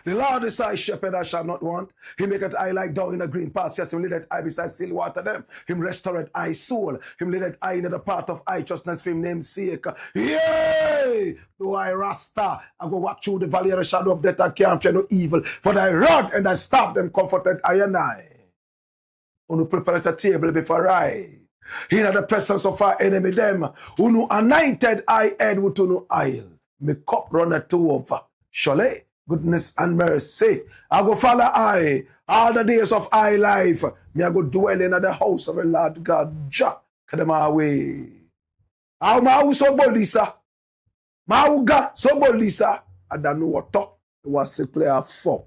The Lord is thy shepherd, I shall not want. He maketh I lie down in a green pastures. Him leadeth I beside still water them. Him restoreth I soul. Him leadeth I in the path of righteousness for him name's sake. Yea! Though I Rasta, I go walk through the valley of the shadow of death, I can't fear no evil. For thy rod and thy staff, them comforted I and I. Who prepared a table before I. In the presence of our enemy, them. Who anointed I head with no oil. Me cup runneth over. Surely. Goodness and mercy. I go follow I all the days of I life. Me I go dwell in the house of the Lord God. Jah kadama way. How ma so bolisa. Ma uga so bolisa. I don't know what talk. It was simply a for.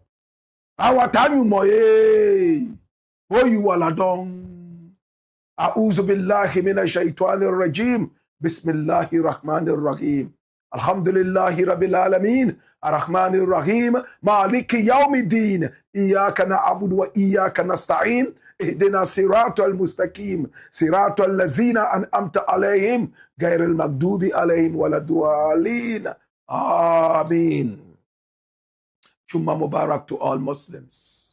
Our time you mo oh you all adon. A'udhu billahi minash shaitanir rajim. Bismillahir rahmanir rahim. Alhamdulillahi rabbil alamin. الرحمن الرحيم مالك يوم الدين إياك نعبد وإياك نستعين اهدنا الصراط المستقيم صراط الذين أنعمت عليهم غير المغضوب عليهم ولا الضالين آمين. Juma Mubarak to all Muslims.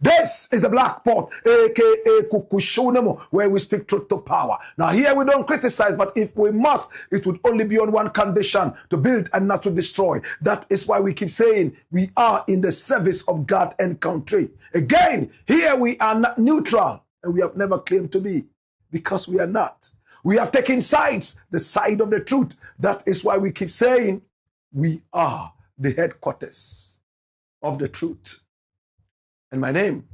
This is the Black Pot, aka Kukushunemo, where we speak truth to power. Now here we don't criticize, but if we must, it would only be on one condition: to build and not to destroy. That is why we keep saying we are in the service of God and country. Again, here we are not neutral, and we have never claimed to be, because we are not. We have taken sides, the side of the truth. That is why we keep saying we are the headquarters of the truth. And my name,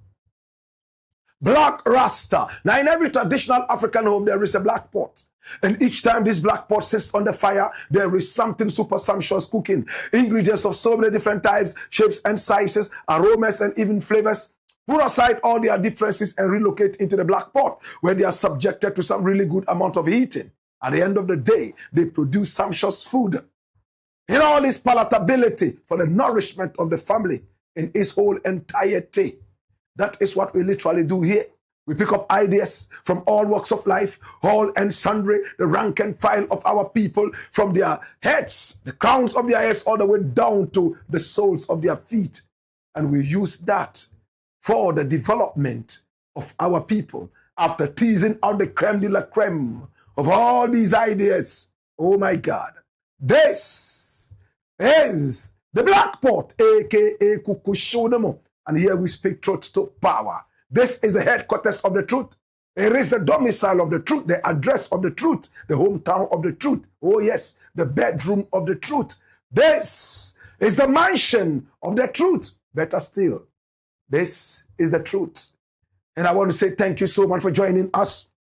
Blakk Rasta. Now in every traditional African home, there is a black pot. And each time this black pot sits on the fire, there is something super sumptuous cooking. Ingredients of so many different types, shapes and sizes, aromas and even flavors. Put aside all their differences and relocate into the black pot, where they are subjected to some really good amount of heating. At the end of the day, they produce sumptuous food in all its palatability for the nourishment of the family in its whole entirety. That is what we literally do here. We pick up ideas from all walks of life, all and sundry, the rank and file of our people, from their heads, the crowns of their heads, all the way down to the soles of their feet. And we use that for the development of our people. After teasing out the creme de la creme of all these ideas, oh my God, this is the Black Pot, aka Kukushunemo. And here we speak truth to power. This is the headquarters of the truth. It is the domicile of the truth, the address of the truth, the hometown of the truth. Oh yes, the bedroom of the truth. This is the mansion of the truth. Better still, this is the truth. And I want to say thank you so much for joining us.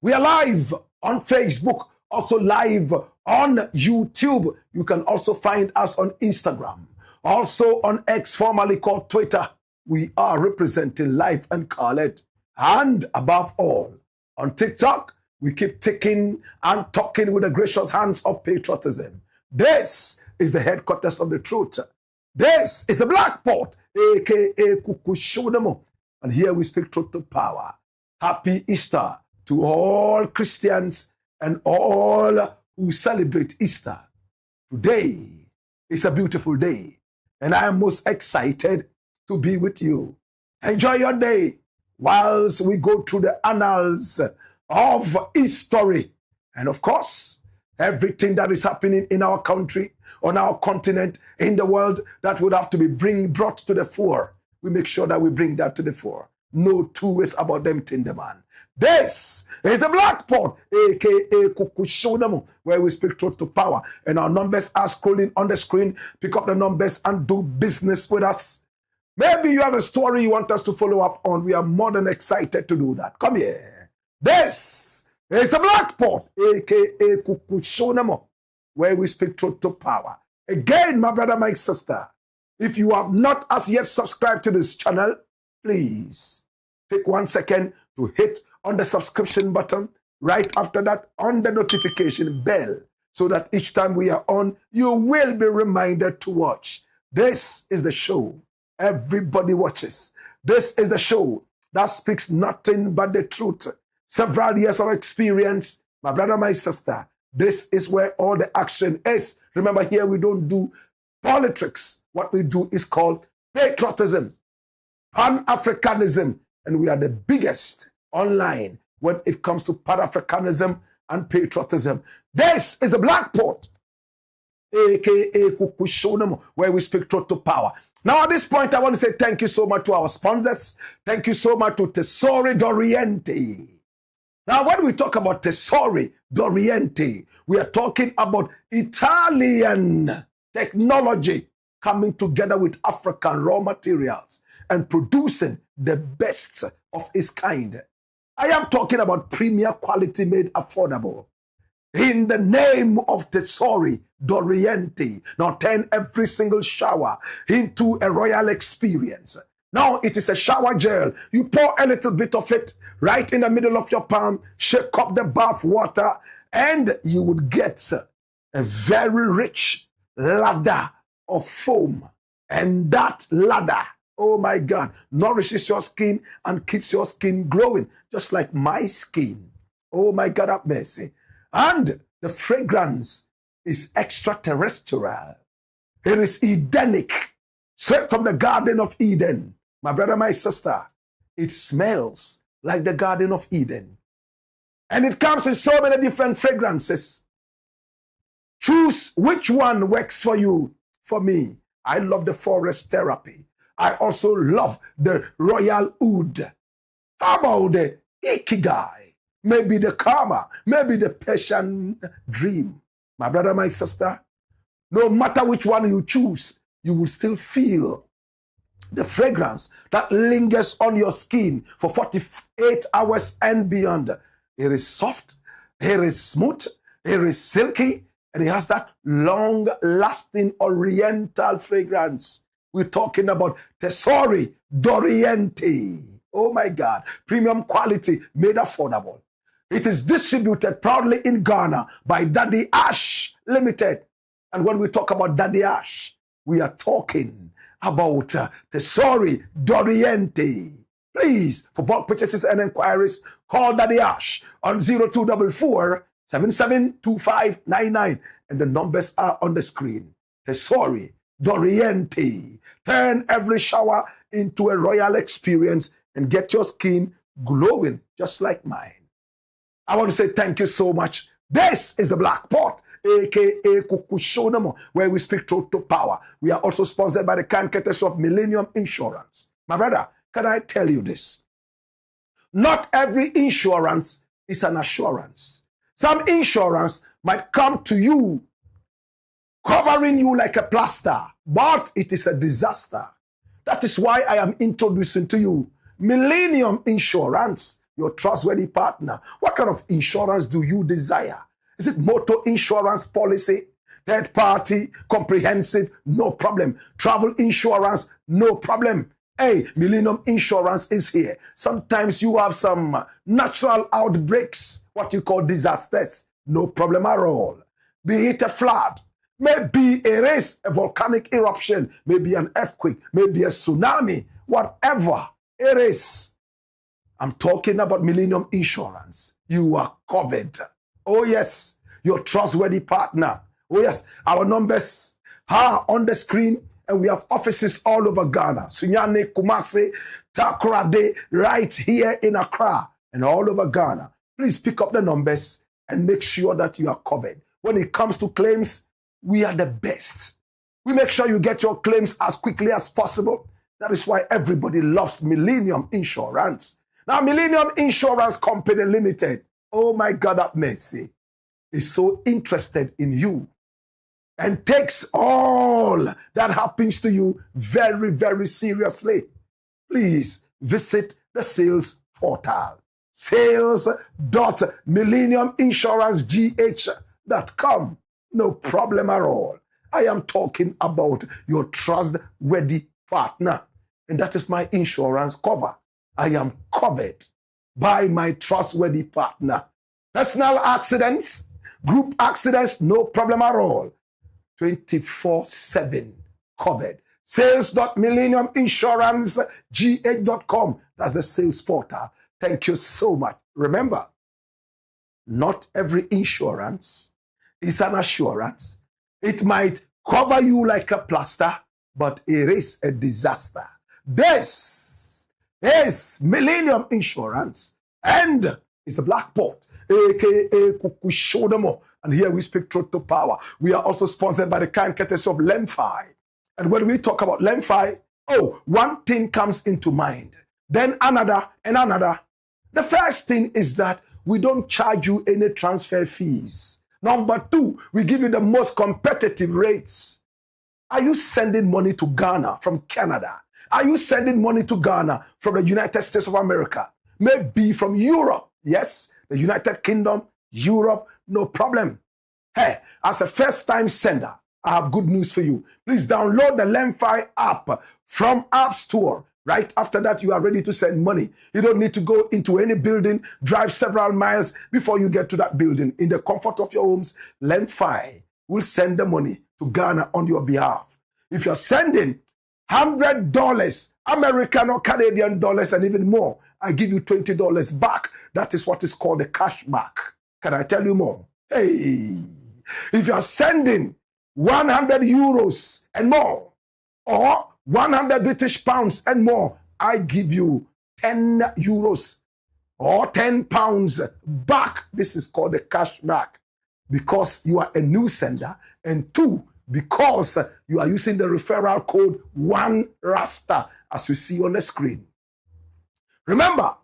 We are live on Facebook, also live on YouTube. You can also find us on Instagram. Also on X, formerly called Twitter. We are representing life and call it. And above all, on TikTok, we keep ticking and talking with the gracious hands of patriotism. This is the headquarters of the truth. This is the Black Pot, aka Kukushunemo. And here we speak truth to power. Happy Easter to all Christians and all who celebrate Easter. Today is a beautiful day, and I am most excited to be with you. Enjoy your day whilst we go through the annals of history. And of course, everything that is happening in our country, on our continent, in the world, that would have to be brought to the fore. We make sure that we bring that to the fore. No two ways about them, Tinderman. This is the Black Pot, aka Kukushonamo, where we speak truth to power. And our numbers are scrolling on the screen. Pick up the numbers and do business with us. Maybe you have a story you want us to follow up on. We are more than excited to do that. Come here. This is the Black Pot, aka Kukushonamo, where we speak truth to power. Again, my brother, my sister, if you have not as yet subscribed to this channel, please take 1 second to hit on the subscription button. Right after that, on the notification bell, so that each time we are on, you will be reminded to watch. This is the show everybody watches. This is the show that speaks nothing but the truth. Several years of experience, my brother, my sister. This is where all the action is. Remember, here we don't do politics. What we do is called patriotism, Pan-Africanism, and we are the biggest online when it comes to Pan-Africanism and patriotism. This is the Black Pot, aka Kukushonamo, where we speak truth to power. Now, at this point, I want to say thank you so much to our sponsors. Thank you so much to Tesori d'Oriente. Now, when we talk about Tesori d'Oriente, we are talking about Italian technology coming together with African raw materials and producing the best of its kind. I am talking about premier quality made affordable. In the name of Tesori d'Oriente. Now turn every single shower into a royal experience. Now it is a shower gel. You pour a little bit of it right in the middle of your palm, shake up the bath water, and you would get a very rich ladder of foam. And that ladder, oh my God, nourishes your skin and keeps your skin glowing, just like my skin. Oh my God, have mercy. And the fragrance is extraterrestrial. It is Edenic, straight from the Garden of Eden. My brother, my sister, it smells like the Garden of Eden. And it comes in so many different fragrances. Choose which one works for you. For me, I love the forest therapy. I also love the royal oud. How about the ikigai? Maybe the karma, maybe the Persian dream. My brother, my sister, no matter which one you choose, you will still feel the fragrance that lingers on your skin for 48 hours and beyond. It is soft, it is smooth, it is silky, and it has that long-lasting oriental fragrance. We're talking about Tesori d'Oriente. Oh my God, premium quality made affordable. It is distributed proudly in Ghana by Daddy Ash Limited. And when we talk about Daddy Ash, we are talking about Tesori d'Oriente. Please, for bulk purchases and inquiries, call Daddy Ash on 0244 772599. And the numbers are on the screen. Tesori d'Oriente. Turn every shower into a royal experience and get your skin glowing just like mine. I want to say thank you so much. This is the Black Pot, aka Kukushonamo, where we speak truth to power. We are also sponsored by the kind courtesy of Millennium Insurance. My brother, can I tell you this? Not every insurance is an assurance. Some insurance might come to you covering you like a plaster, but it is a disaster. That is why I am introducing to you Millennium Insurance, your trustworthy partner. What kind of insurance do you desire? Is it motor insurance policy? Third party, comprehensive? No problem. Travel insurance? No problem. Hey, Millennium Insurance is here. Sometimes you have some natural outbreaks, what you call disasters. No problem at all. Be it a flood, maybe it is a volcanic eruption, maybe an earthquake, maybe a tsunami, whatever it is. I'm talking about Millennium Insurance. You are covered. Oh yes, your trustworthy partner. Oh yes, our numbers are on the screen, and we have offices all over Ghana. Sunyane, Kumasi, Takoradi, right here in Accra and all over Ghana. Please pick up the numbers and make sure that you are covered. When it comes to claims, we are the best. We make sure you get your claims as quickly as possible. That is why everybody loves Millennium Insurance. Now, Millennium Insurance Company Limited, oh my God, have mercy, is so interested in you and takes all that happens to you very, very seriously. Please visit the sales portal, sales.millenniuminsurancegh.com. No problem at all. I am talking about your trustworthy partner, and that is my insurance cover. I am covered by my trustworthy partner. Personal accidents, group accidents, no problem at all. 24/7 covered. Sales.millenniuminsurancegh.com. That's the sales portal. Thank you so much. Remember, not every insurance is an assurance. It might cover you like a plaster, but it is a disaster. This is Millennium Insurance, and it's the Black Port, aka Kukushodomo. And here we speak truth to power. We are also sponsored by the kind courtesy of Lemfi. And when we talk about Lemfi, one thing comes into mind, then another and another. The first thing is that we don't charge you any transfer fees. Number two, we give you the most competitive rates. Are you sending money to Ghana from Canada? Are you sending money to Ghana from the United States of America? Maybe from Europe. Yes, the United Kingdom, Europe, no problem. Hey, as a first-time sender, I have good news for you. Please download the Lemfi app from App Store. Right after that, you are ready to send money. You don't need to go into any building, drive several miles before you get to that building. In the comfort of your homes, Lemfi will send the money to Ghana on your behalf. If you're sending $100, American or Canadian dollars, and even more, I give you $20 back. That is what is called a cashback. Can I tell you more? Hey, if you're sending 100 euros and more, or 100 British pounds and more, I give you 10 euros or 10 pounds back. This is called a cashback, because you are a new sender, and two, because you are using the referral code 1RASTA, as you see on the screen. Remember,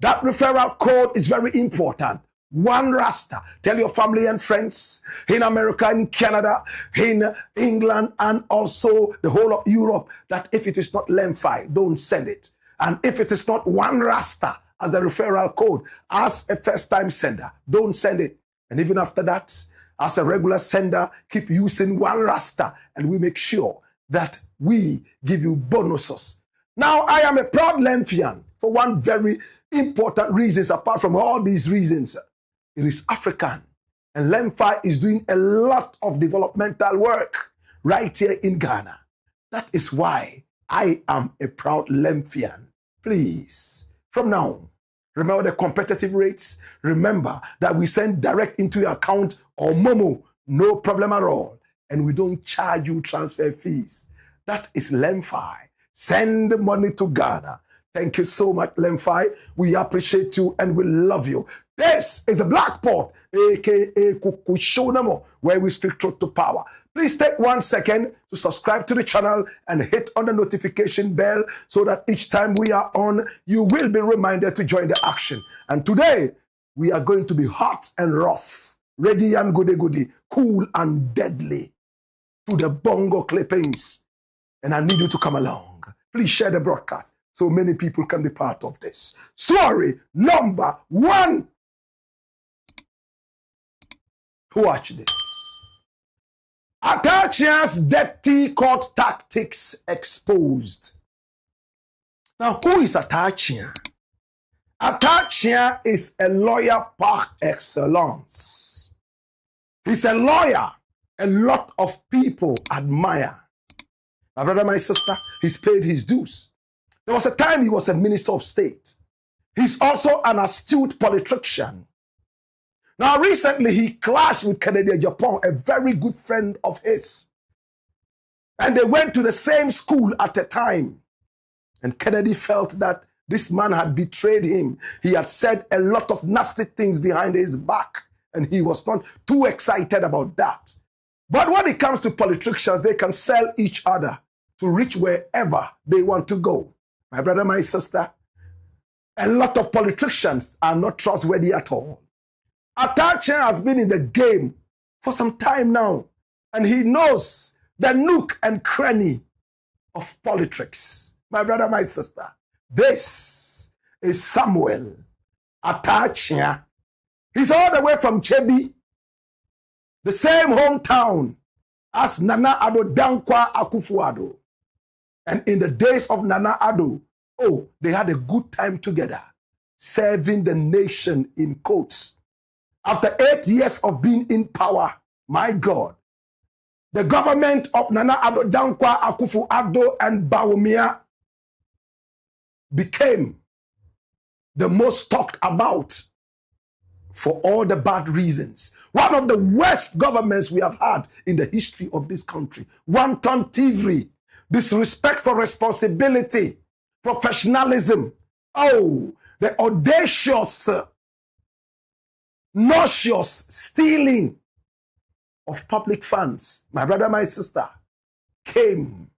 that referral code is very important. 1RASTA. Tell your family and friends in America, in Canada, in England, and also the whole of Europe, that if it is not Lemfi, don't send it. And if it is not 1RASTA as the referral code, as a first-time sender, don't send it. And even after that, as a regular sender, keep using 1RASTA, and we make sure that we give you bonuses. Now, I am a proud Lemfian for one very important reason, apart from all these reasons. It is African, and Lemfi is doing a lot of developmental work right here in Ghana. That is why I am a proud Lemfian. Please, from now, remember the competitive rates. Remember that we send direct into your account or Momo, no problem at all. And we don't charge you transfer fees. That is Lemfi. Send money to Ghana. Thank you so much, Lemfi. We appreciate you and we love you. This is the Black Port, aka Kukushonamo, where we speak truth to power. Please take 1 second to subscribe to the channel and hit on the notification bell so that each time we are on, you will be reminded to join the action. And today, we are going to be hot and rough, ready and goody, cool and deadly to the bongo clippings. And I need you to come along. Please share the broadcast so many people can be part of this. Story number 1. Watch this. Atta Akyea'S dirty court tactics exposed. Now, who is Atta Akye'a? Atta Akye'a is a lawyer par excellence. He's a lawyer a lot of people admire. My brother, my sister, he's paid his dues. There was a time he was a minister of state. He's also an astute politician. Now, recently, he clashed with Kennedy Japan, a very good friend of his. And they went to the same school at the time. And Kennedy felt that this man had betrayed him. He had said a lot of nasty things behind his back. And he was not too excited about that. But when it comes to politicians, they can sell each other to reach wherever they want to go. My brother, my sister, A lot of politicians are not trustworthy at all. Atta Akye'a has been in the game for some time now, and he knows the nook and cranny of politics. My brother, my sister, this is Samuel Atta Akye'a. He's all the way from Chebi, the same hometown as Nana Addo Dankwa Akufo-Addo. And in the days of Nana Addo, they had a good time together, serving the nation in quotes. After 8 years of being in power, my God, the government of Nana Addo Dankwa Akufo-Addo and Bawumia became the most talked about for all the bad reasons. One of the worst governments we have had in the history of this country. Wanton thievery, disrespect for responsibility, professionalism. The audacious, nauseous stealing of public funds. My brother, my sister, came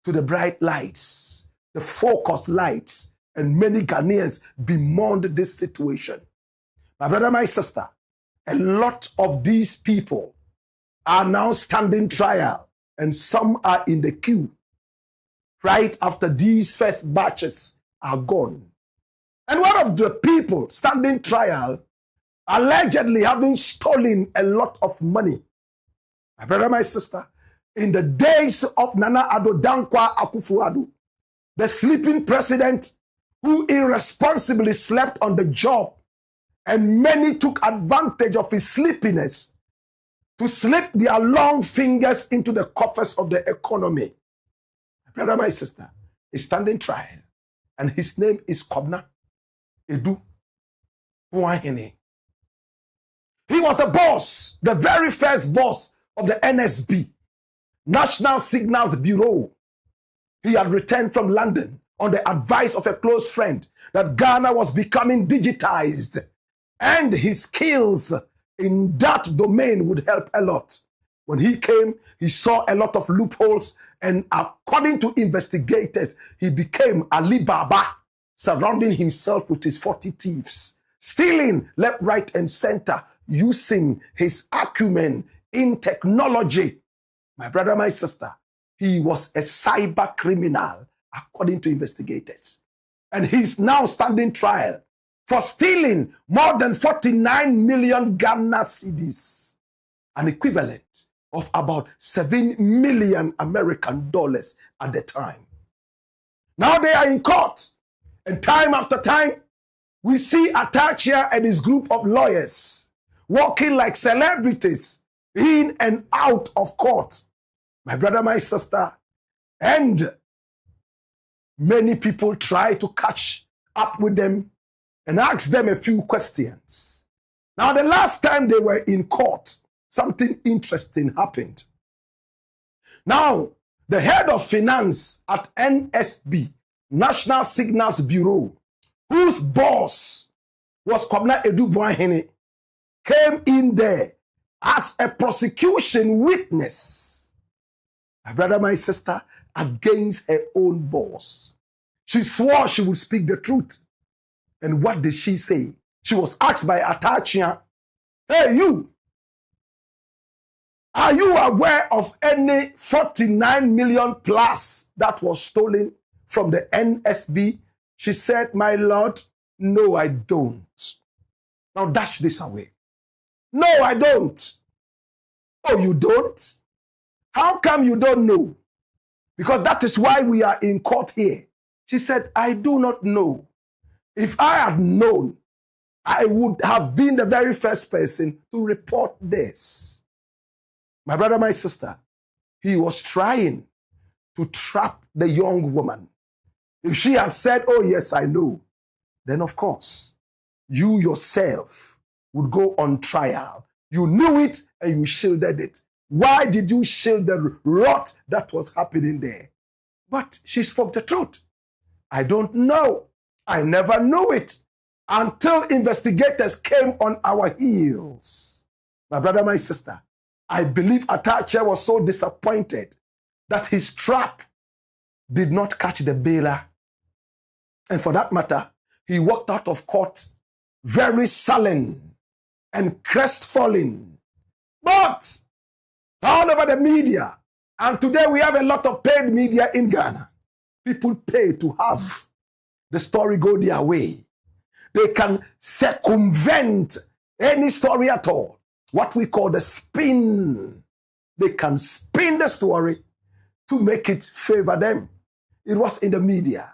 to the bright lights, the focus lights, and many Ghanaians bemoaned this situation. My brother, my sister, a lot of these people are now standing trial, and some are in the queue right after these first batches are gone. And one of the people standing trial allegedly having stolen a lot of money. My brother, my sister, in the days of Nana Addo Dankwa Akufo-Addo, the sleeping president who irresponsibly slept on the job, and many took advantage of his sleepiness to slip their long fingers into the coffers of the economy. My brother, my sister, is standing trial, and his name is Kobna Edu Buahene. He was the boss, the very first boss of the NSB, National Signals Bureau. He had returned from London on the advice of a close friend that Ghana was becoming digitized, and his skills in that domain would help a lot. When he came, he saw a lot of loopholes, and according to investigators, he became Ali Baba, surrounding himself with his 40 thieves, stealing left, right, and center, using his acumen in technology. My brother, my sister, he was a cyber criminal, according to investigators. And he's now standing trial for stealing more than 49 million Ghana cedis, an equivalent of about 7 million American dollars at the time. Now they are in court, and time after time, we see Atta Akye'a and his group of lawyers walking like celebrities in and out of court. My brother, my sister, and many people try to catch up with them and ask them a few questions. Now, the last time they were in court, something interesting happened. Now, the head of finance at NSB, National Signals Bureau, whose boss was Kobna Edu Buahene, came in there as a prosecution witness. My brother, my sister, against her own boss. She swore she would speak the truth. And what did she say? She was asked by Atta Akye'a, "Hey, you, are you aware of any 49 million plus that was stolen from the NSB?" She said, "My lord, no, I don't." Now dash this away. "No, I don't." "Oh, you don't? How come you don't know?" "Because that is why we are in court here." She said, "I do not know. If I had known, I would have been the very first person to report this." My brother, my sister, he was trying to trap the young woman. If she had said, "Oh yes, I know," then of course, you yourself would go on trial. You knew it and you shielded it. Why did you shield the rot that was happening there? But she spoke the truth. "I don't know. I never knew it until investigators came on our heels." My brother, my sister, I believe Atta Akye'a was so disappointed that his trap did not catch the bailer. And for that matter, he walked out of court very sullen and crestfallen. But all over the media, and today we have a lot of paid media in Ghana. People pay to have the story go their way. They can circumvent any story at all. What we call the spin. They can spin the story to make it favor them. It was in the media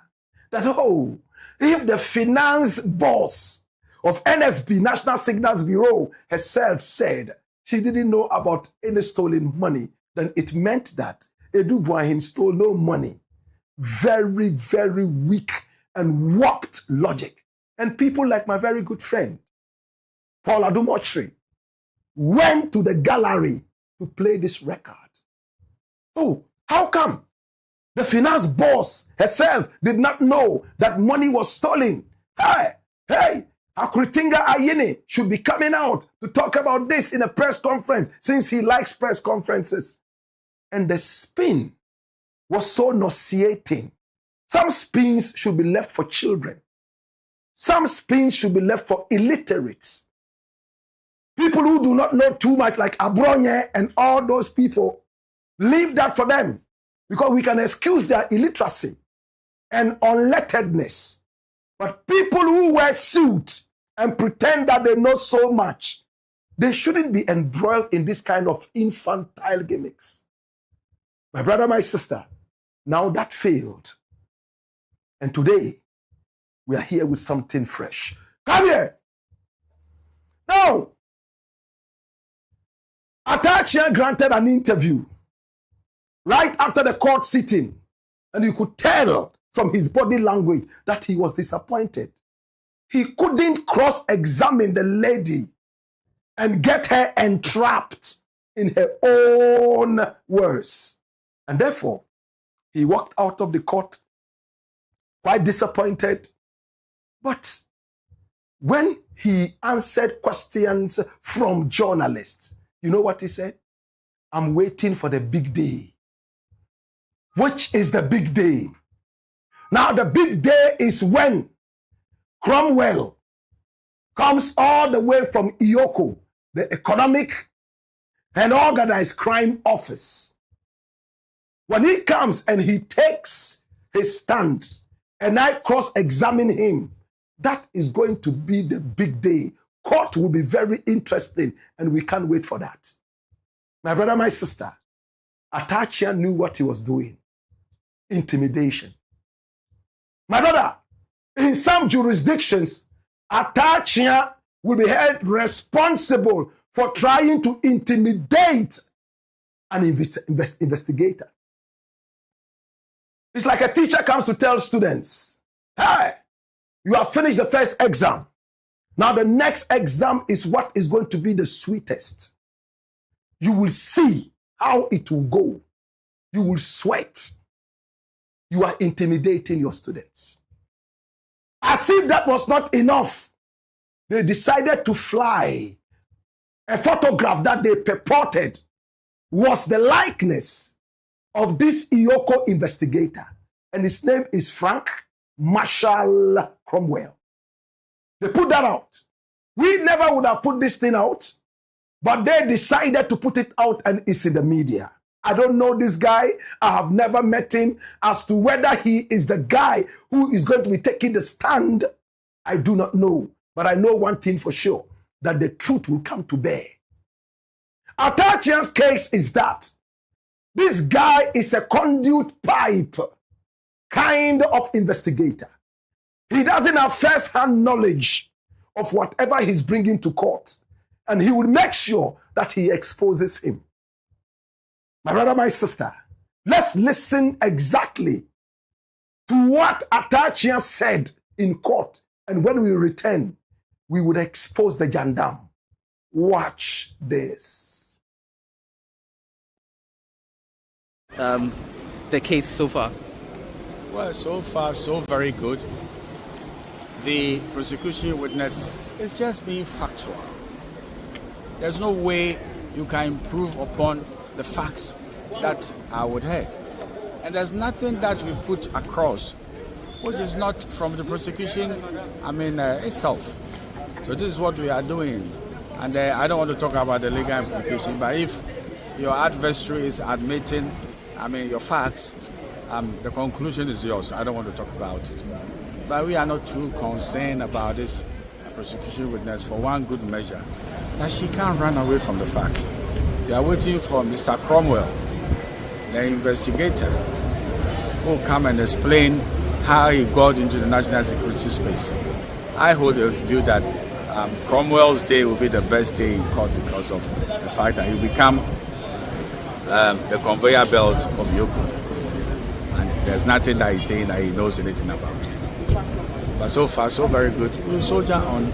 that, oh, if the finance boss of NSB, National Signals Bureau, herself said she didn't know about any stolen money, then it meant that Edu Boahin stole no money. Very, very weak and warped logic. And people like my very good friend, Paul Adumochri, went to the gallery to play this record. Oh, how come the finance boss herself did not know that money was stolen? Hey, Akuritinga Ayini should be coming out to talk about this in a press conference since he likes press conferences. And the spin was so nauseating. Some spins should be left for children. Some spins should be left for illiterates. People who do not know too much, like Abronye and all those people, leave that for them, because we can excuse their illiteracy and unlettedness. But people who wear suits and pretend that they know so much, they shouldn't be embroiled in this kind of infantile gimmicks. My brother, my sister, now that failed. And today, we are here with something fresh. Come here. Now, Atta Akye'a granted an interview right after the court sitting, and you could tell from his body language that he was disappointed. He couldn't cross-examine the lady and get her entrapped in her own words. And therefore, he walked out of the court quite disappointed. But when he answered questions from journalists, you know what he said? I'm waiting for the big day. Which is the big day? Now, the big day is when Cromwell comes all the way from Iyoko, the Economic and Organized Crime Office. When he comes and he takes his stand and I cross-examine him, that is going to be the big day. Court will be very interesting, and we can't wait for that. My brother, my sister, Atta Akye'a knew what he was doing. Intimidation. My brother, in some jurisdictions, Atta Akye'a will be held responsible for trying to intimidate an investigator. It's like a teacher comes to tell students, hey, you have finished the first exam. Now the next exam is what is going to be the sweetest. You will see how it will go. You will sweat. You are intimidating your students. As if that was not enough, they decided to fly a photograph that they purported was the likeness of this Iyoko investigator. And his name is Frank Marshall Cromwell. They put that out. We never would have put this thing out, but they decided to put it out, and it's in the media. I don't know this guy. I have never met him. As to whether he is the guy who is going to be taking the stand, I do not know. But I know one thing for sure, that the truth will come to bear. Atta Akyea''s case is that this guy is a conduit pipe kind of investigator. He doesn't have first-hand knowledge of whatever he's bringing to court, and he will make sure that he exposes him. My brother, my sister, let's listen exactly to what Atta Akye'a said in court, and when we return, we would expose the gendarme. Watch this. The case so far? Well, so far, so very good. The prosecution witness is just being factual. There's no way you can improve upon the facts that I would have. And there's nothing that we put across which is not from the prosecution, itself. So this is what we are doing. And I don't want to talk about the legal implication, but if your adversary is admitting, your facts, the conclusion is yours. I don't want to talk about it. But we are not too concerned about this prosecution witness for one good measure, that she can't run away from the facts. They are waiting for Mr. Cromwell, the investigator, who will come and explain how he got into the national security space. I hold the view that Cromwell's day will be the best day in court because of the fact that he will become the conveyor belt of Yoko. And there's nothing that he's saying that he knows anything about. But so far, so very good. We'll soldier on,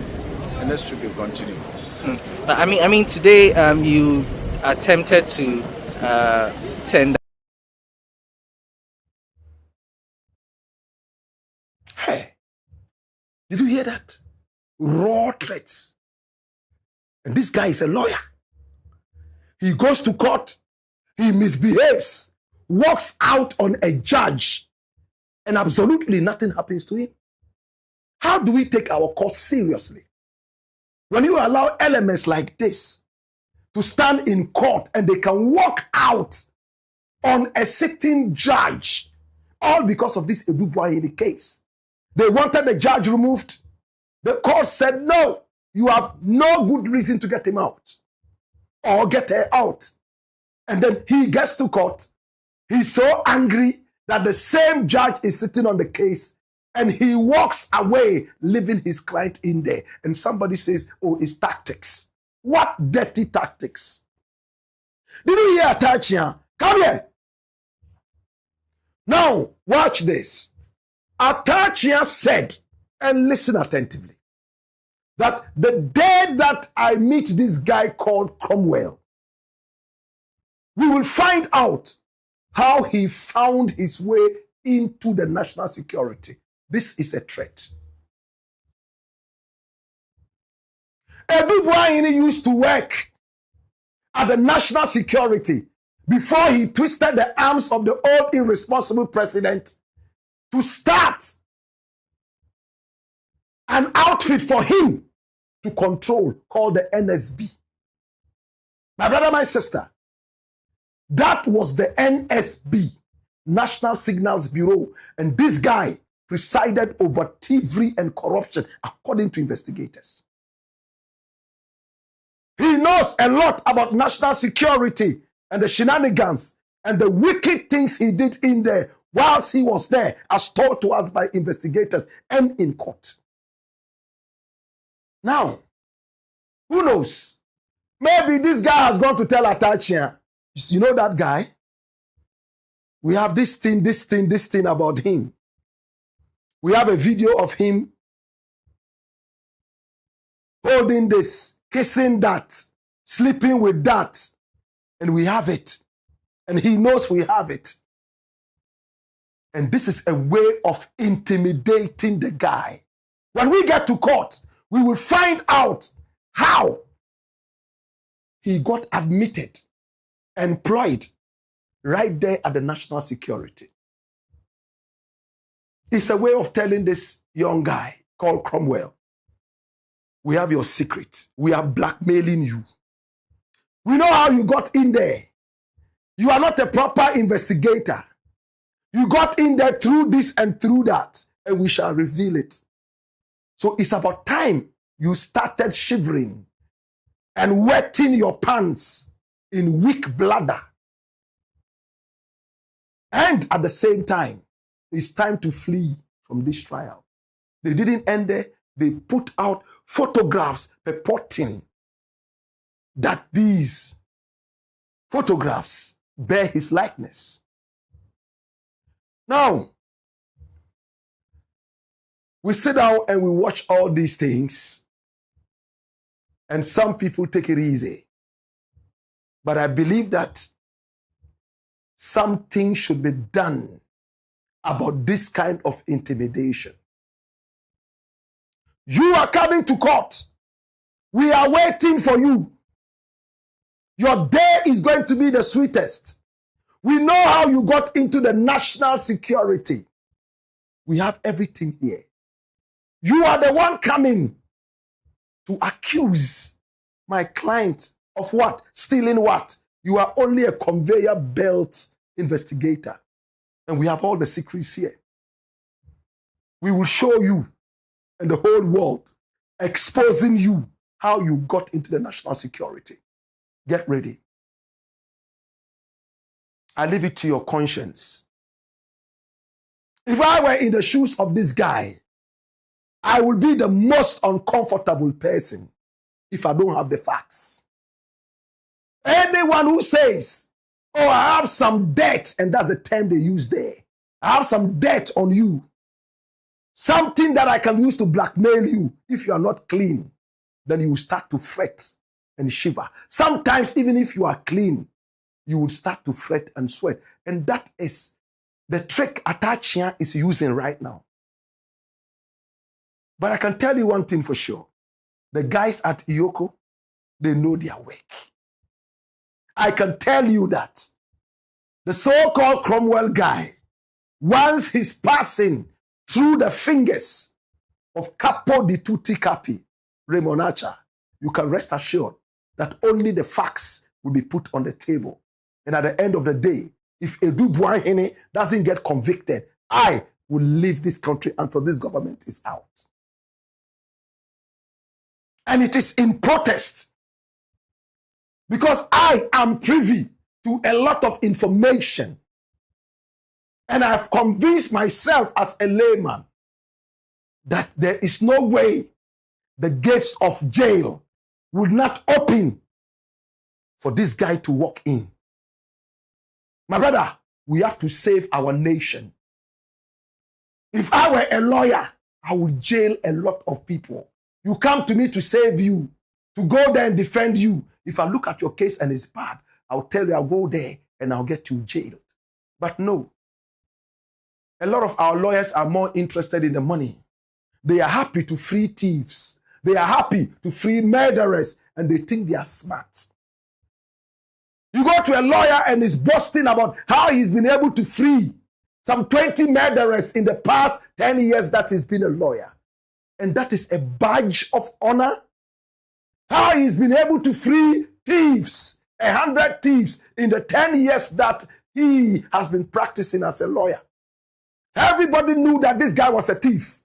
and next week we'll continue. But I mean, today you attempted to tender. Hey, did you hear that? Raw threats. And this guy is a lawyer. He goes to court, he misbehaves, walks out on a judge, and absolutely nothing happens to him. How do we take our court seriously? When you allow elements like this to stand in court and they can walk out on a sitting judge, all because of this Ebubuaini case. They wanted the judge removed. The court said, no, you have no good reason to get him out or get her out. And then he gets to court. He's so angry that the same judge is sitting on the case and he walks away, leaving his client in there. And somebody says, oh, it's tactics. What dirty tactics? Did you hear Atta Akye'a? Come here. Now, watch this. Atta Akye'a said, and listen attentively, that the day that I meet this guy called Cromwell, we will find out how he found his way into the national security. This is a threat. Ebubuaini used to work at the national security before he twisted the arms of the old irresponsible president to start an outfit for him to control called the NSB. My brother, my sister, that was the NSB, National Signals Bureau, and this guy presided over thievery and corruption according to investigators. He knows a lot about national security and the shenanigans and the wicked things he did in there whilst he was there, as told to us by investigators and in court. Now, who knows? Maybe this guy has gone to tell Atta Akye'a, you know that guy? We have this thing about him. We have a video of him holding this, kissing that, sleeping with that, and we have it. And he knows we have it. And this is a way of intimidating the guy. When we get to court, we will find out how he got admitted, employed right there at the national security. It's a way of telling this young guy called Cromwell, we have your secret. We are blackmailing you. We know how you got in there. You are not a proper investigator. You got in there through this and through that, and we shall reveal it. So it's about time you started shivering and wetting your pants in weak bladder. And at the same time, it's time to flee from this trial. They didn't end there. They put out photographs purporting that these photographs bear his likeness. Now, we sit down and we watch all these things, and some people take it easy. But I believe that something should be done about this kind of intimidation. You are coming to court. We are waiting for you. Your day is going to be the sweetest. We know how you got into the national security. We have everything here. You are the one coming to accuse my client of what? Stealing what? You are only a conveyor belt investigator. And we have all the secrets here. We will show you and the whole world, exposing you how you got into the national security. Get ready. I leave it to your conscience. If I were in the shoes of this guy, I would be the most uncomfortable person if I don't have the facts. Anyone who says, oh, I have some debt, and that's the term they use there. I have some debt on you. Something that I can use to blackmail you. If you are not clean, then you will start to fret and shiver. Sometimes, even if you are clean, you will start to fret and sweat. And that is the trick Atta Akye'a is using right now. But I can tell you one thing for sure. The guys at Iyoko, they know their work. I can tell you that the so-called Cromwell guy, once he's passing through the fingers of Capo di Tutti Capi, Raymond Archer, you can rest assured that only the facts will be put on the table. And at the end of the day, if Edu Buahene doesn't get convicted, I will leave this country until this government is out. And it is in protest because I am privy to a lot of information. And I've convinced myself as a layman that there is no way the gates of jail would not open for this guy to walk in. My brother, we have to save our nation. If I were a lawyer, I would jail a lot of people. You come to me to save you, to go there and defend you. If I look at your case and it's bad, I'll tell you I'll go there and I'll get you jailed. But no. A lot of our lawyers are more interested in the money. They are happy to free thieves. They are happy to free murderers, and they think they are smart. You go to a lawyer and he's boasting about how he's been able to free some 20 murderers in the past 10 years that he's been a lawyer. And that is a badge of honor. How he's been able to free thieves, 100 thieves in the 10 years that he has been practicing as a lawyer. Everybody knew that this guy was a thief.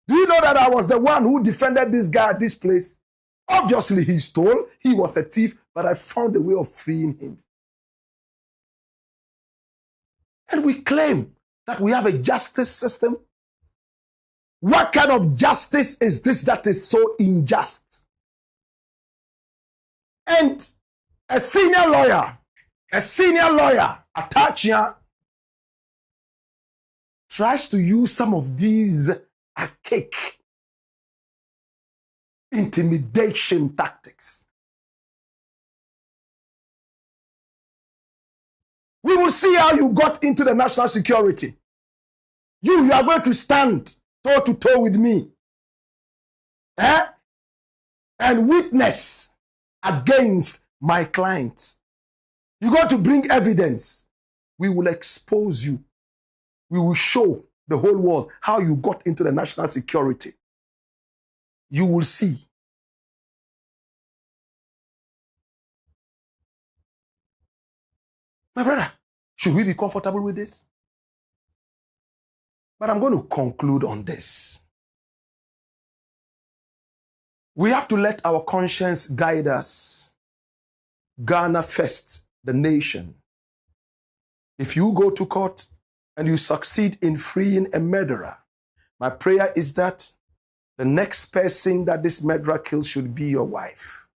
Do you know that I was the one who defended this guy at this place? Obviously, he stole. He was a thief, but I found a way of freeing him. And we claim that we have a justice system. What kind of justice is this that is so unjust? And a senior lawyer, Atta Akye'a, tries to use some of these archaic intimidation tactics. We will see how you got into the national security. You are going to stand toe to toe with me. And witness against my clients. You're going to bring evidence. We will expose you. We will show the whole world how you got into the national security. You will see. My brother, should we be comfortable with this? But I'm going to conclude on this. We have to let our conscience guide us. Ghana first, the nation. If you go to court and you succeed in freeing a murderer, my prayer is that the next person that this murderer kills should be your wife.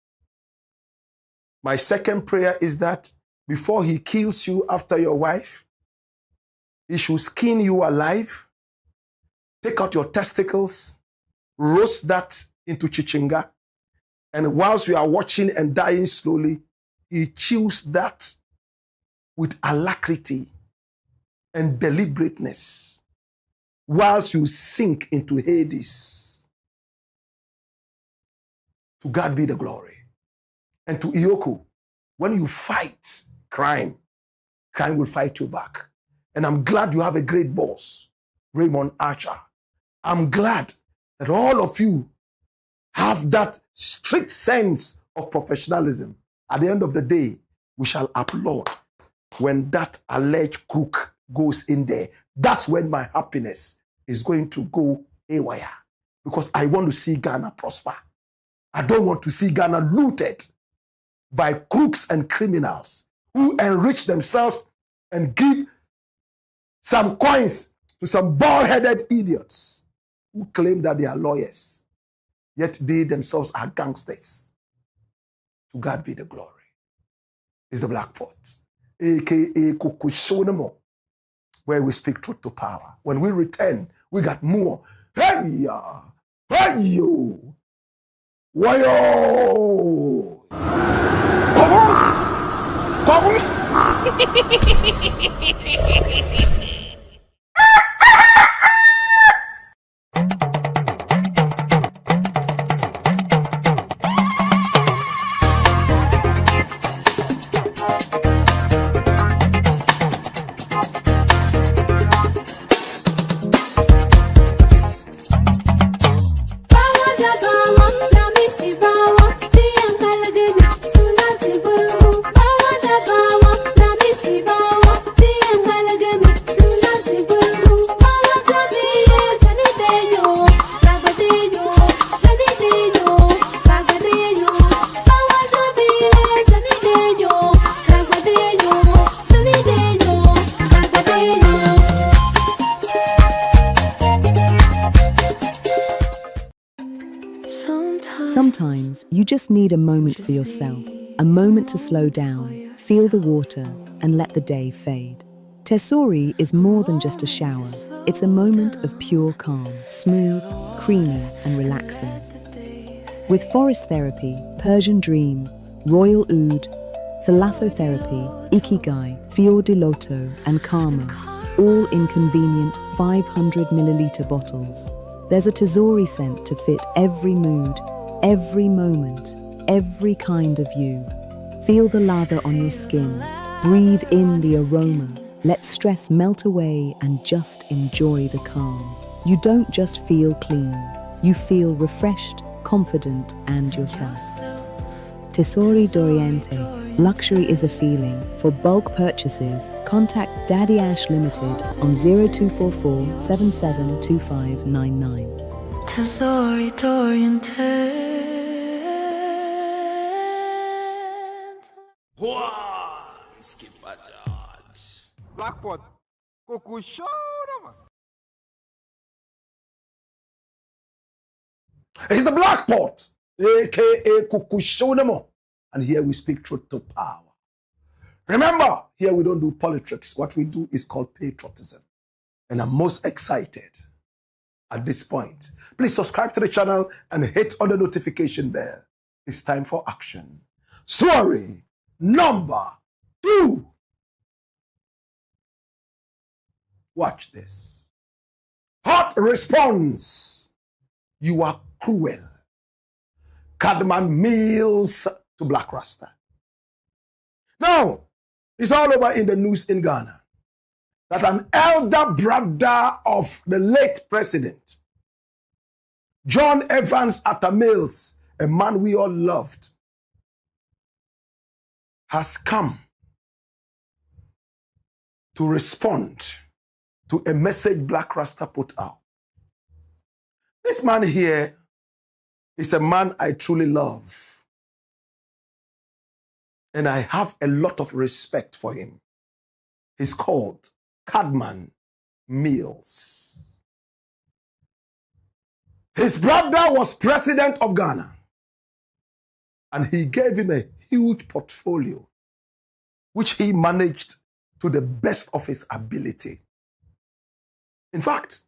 My second prayer is that before he kills you after your wife, he should skin you alive, take out your testicles, roast that into chichinga, and whilst you are watching and dying slowly, he chews that with alacrity and deliberateness whilst you sink into Hades. To God be the glory. And to Iyoko, when you fight crime, crime will fight you back. And I'm glad you have a great boss Raymond Archer. I'm glad that all of you have that strict sense of professionalism. At the end of the day, we shall applaud when that alleged crook goes in there. That's when my happiness is going to go haywire, because I want to see Ghana prosper. I don't want to see Ghana looted by crooks and criminals who enrich themselves and give some coins to some bald-headed idiots who claim that they are lawyers, yet they themselves are gangsters. To God be the glory. It's the Blakk Pot, aka Kukushonemo, where we speak truth to power. When we return, we got more. Hey ya! Hey you! Wayo! Sometimes you just need a moment for yourself, a moment to slow down, feel the water, and let the day fade. Tesori is more than just a shower. It's a moment of pure calm, smooth, creamy, and relaxing. With forest therapy, Persian dream, royal oud, thalassotherapy, ikigai, fior di loto, and karma, all in convenient 500 milliliter bottles. There's a Tesori scent to fit every mood, every moment, every kind of you. Feel the lather on your skin. Breathe in the aroma. Let stress melt away and just enjoy the calm. You don't just feel clean. You feel refreshed, confident, and yourself. Tesori d'Oriente. Luxury is a feeling. For bulk purchases, contact Daddy Ash Limited on 0244 772599. Tesori d'Oriente. Blakk Pot, Kukushonema. It's the Blakk Pot, aka Kukushonemo. And here we speak truth to power. Remember, here we don't do politics. What we do is called patriotism. And I'm most excited at this point. Please subscribe to the channel and hit on the notification bell. It's time for action. Story number 2. Watch this. Hot response. You are cruel. Cadman meals to Blakk Rasta. Now, it's all over in the news in Ghana that an elder brother of the late president, John Evans Atta Akyea'S, a man we all loved, has come to respond to a message Blakk Rasta put out. This man here is a man I truly love, and I have a lot of respect for him. He's called Cadman Mills. His brother was president of Ghana, and he gave him a huge portfolio, which he managed to the best of his ability. In fact,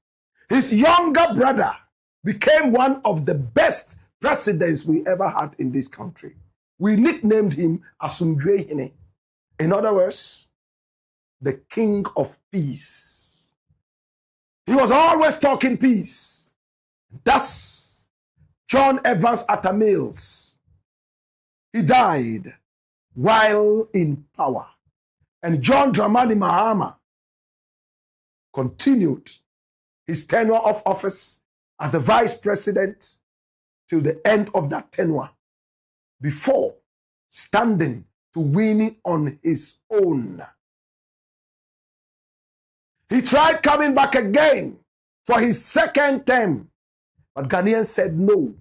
his younger brother became one of the best presidents we ever had in this country. We nicknamed him Asantewa'a. In other words, the king of peace. He was always talking peace. Thus, John Evans Atta Akyea'S, he died while in power. And John Dramani Mahama continued his tenure of office as the vice president till the end of that tenure before standing to win on his own. He tried coming back again for his second term, but Ghanaians said no.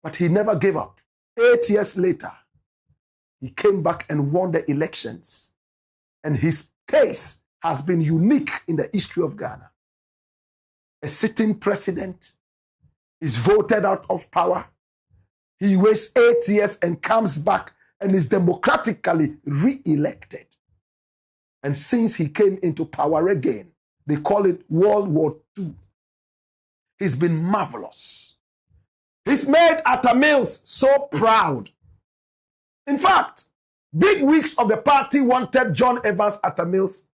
But he never gave up. 8 years later, he came back and won the elections. And his case has been unique in the history of Ghana. A sitting president is voted out of power. He waits 8 years and comes back and is democratically re-elected. And since he came into power again, they call it World War II. He's been marvelous. He's made Atta Akyea'S so proud. In fact, big wigs of the party wanted John Evans Atta Akyea'S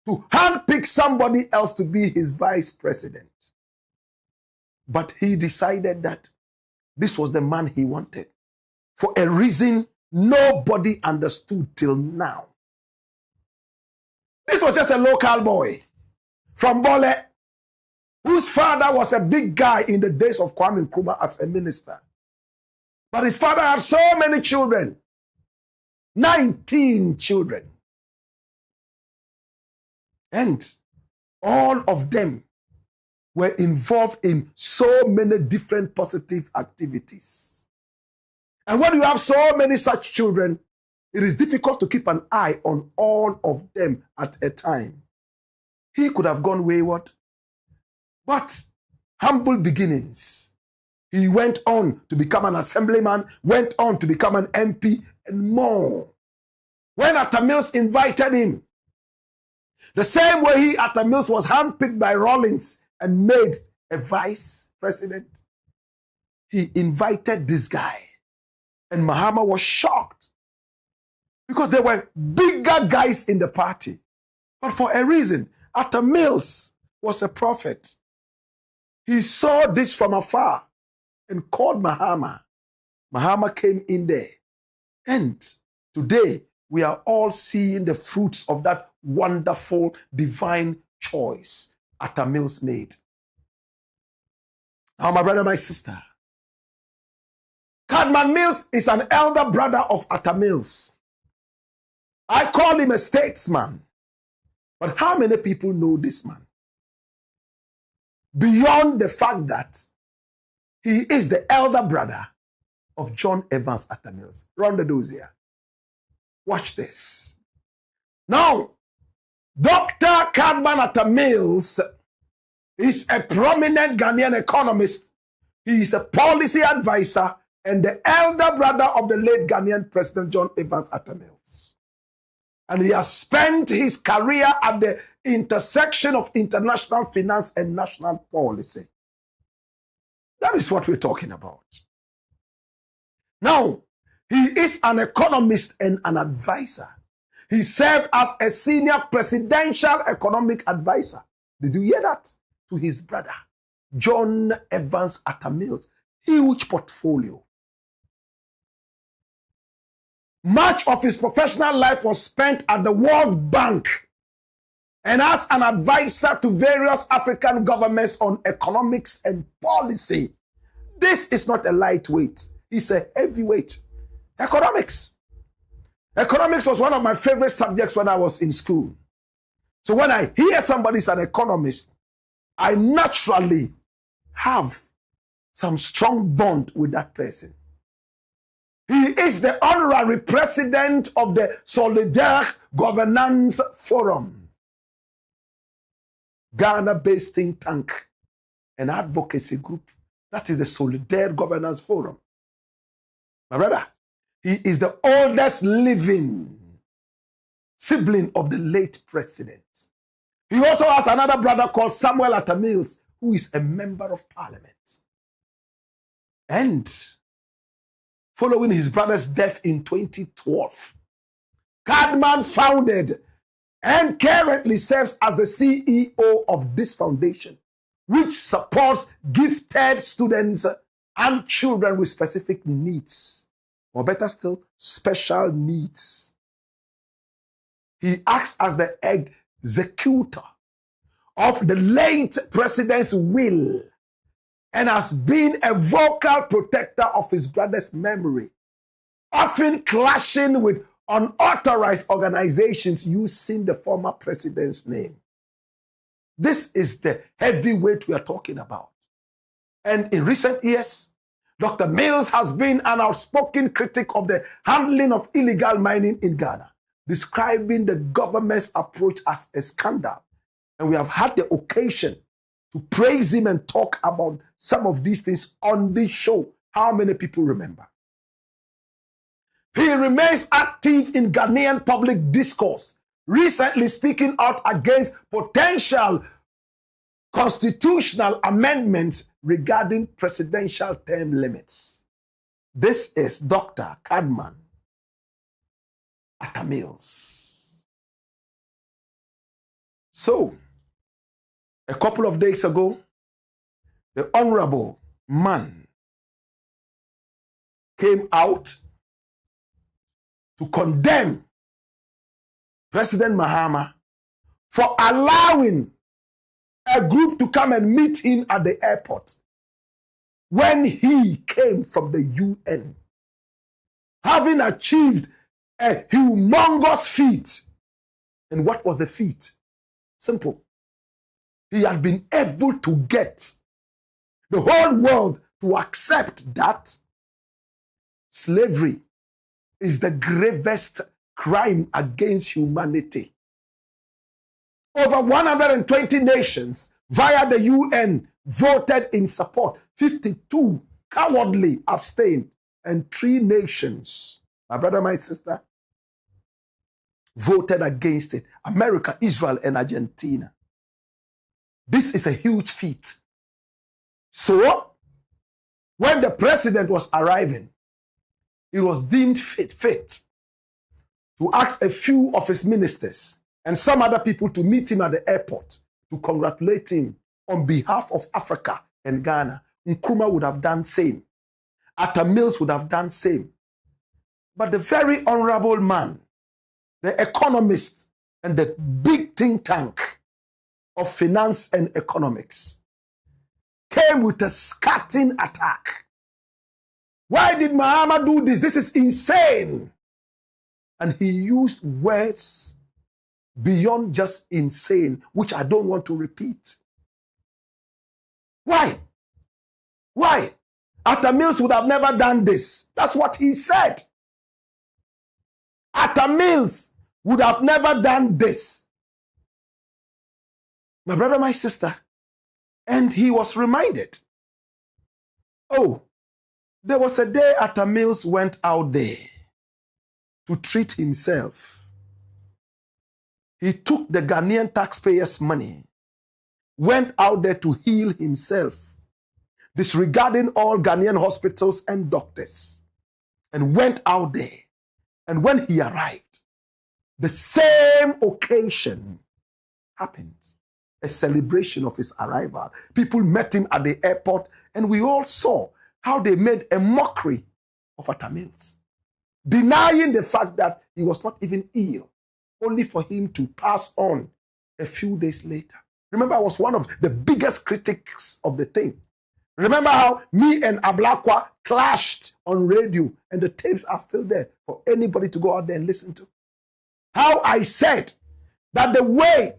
to handpick somebody else to be his vice president. But he decided that this was the man he wanted for a reason nobody understood till now. This was just a local boy from Bole, whose father was a big guy in the days of Kwame Nkrumah as a minister. But his father had so many children, 19 children. And all of them were involved in so many different positive activities. And when you have so many such children, it is difficult to keep an eye on all of them at a time. He could have gone wayward, but humble beginnings. He went on to become an assemblyman, went on to become an MP, and more. When Atta Akyea'S invited him, the same way Atta Akyea'S was handpicked by Rawlings and made a vice president, he invited this guy. And Mahama was shocked because there were bigger guys in the party. But for a reason, Atta Akyea'S was a prophet. He saw this from afar and called Mahama. Mahama came in there. And today, we are all seeing the fruits of that wonderful divine choice Atta Akyea'S made. Now, my brother, my sister, Cadman Mills is an elder brother of Atta Akyea'S. I call him a statesman. But how many people know this man? Beyond the fact that he is the elder brother of John Evans Atta Akyea'S. Run the dossier. Watch this. Now, Dr. Cadman Atta Akyea'S is a prominent Ghanaian economist. He is a policy advisor and the elder brother of the late Ghanaian President John Evans Atta Akyea'S. And he has spent his career at the intersection of international finance and national policy. That is what we're talking about. Now, he is an economist and an advisor. He served as a senior presidential economic advisor. Did you hear that? To his brother, John Evans Atta Akyea'S. Huge portfolio. Much of his professional life was spent at the World Bank and as an advisor to various African governments on economics and policy. This is not a lightweight. He's a heavyweight. Economics. Economics was one of my favorite subjects when I was in school. So when I hear somebody's an economist, I naturally have some strong bond with that person. He is the honorary president of the Solidaire Governance Forum, Ghana-based think tank and advocacy group. That is the Solidaire Governance Forum. My brother, he is the oldest living sibling of the late president. He also has another brother called Samuel Atta Akyea'S, who is a member of parliament. And following his brother's death in 2012, Cadman founded and currently serves as the CEO of this foundation, which supports gifted students and children with specific needs, or better still, special needs. He acts as the executor of the late president's will and has been a vocal protector of his brother's memory, often clashing with unauthorized organizations using the former president's name. This is the heavyweight we are talking about. And in recent years, Dr. Mills has been an outspoken critic of the handling of illegal mining in Ghana, describing the government's approach as a scandal. And we have had the occasion to praise him and talk about some of these things on this show. How many people remember? He remains active in Ghanaian public discourse, recently speaking out against potential constitutional amendments regarding presidential term limits. This is Dr. Cadman, Atta Mills. So, a couple of days ago, the honorable man came out to condemn President Mahama for allowing a group to come and meet him at the airport when he came from the UN, having achieved a humongous feat. And what was the feat? Simple. He had been able to get the whole world to accept that slavery is the gravest crime against humanity. Over 120 nations via the UN voted in support. 52 cowardly abstained, and 3 nations, my brother, my sister, voted against it. America, Israel, and Argentina. This is a huge feat. So, when the president was arriving, it was deemed fit to ask a few of his ministers and some other people to meet him at the airport to congratulate him on behalf of Africa and Ghana. Nkrumah would have done same. Atta Mills would have done same. But the very honorable man, the economist and the big think tank of finance and economics, came with a scathing attack. Why did Mahama do this? This is insane. And he used words beyond just insane, which I don't want to repeat. Why? Why? Atta Mills would have never done this. That's what he said. Atta Mills would have never done this. My brother, my sister. And he was reminded. Oh, there was a day Atta Mills went out there to treat himself. He took the Ghanaian taxpayers' money, went out there to heal himself, disregarding all Ghanaian hospitals and doctors, and went out there. And when he arrived, the same occasion happened. A celebration of his arrival. People met him at the airport, and we all saw how they made a mockery of Atta Mills, denying the fact that he was not even ill, only for him to pass on a few days later. Remember, I was one of the biggest critics of the thing. Remember how me and Ablakwa clashed on radio, and the tapes are still there for anybody to go out there and listen to. How I said that the way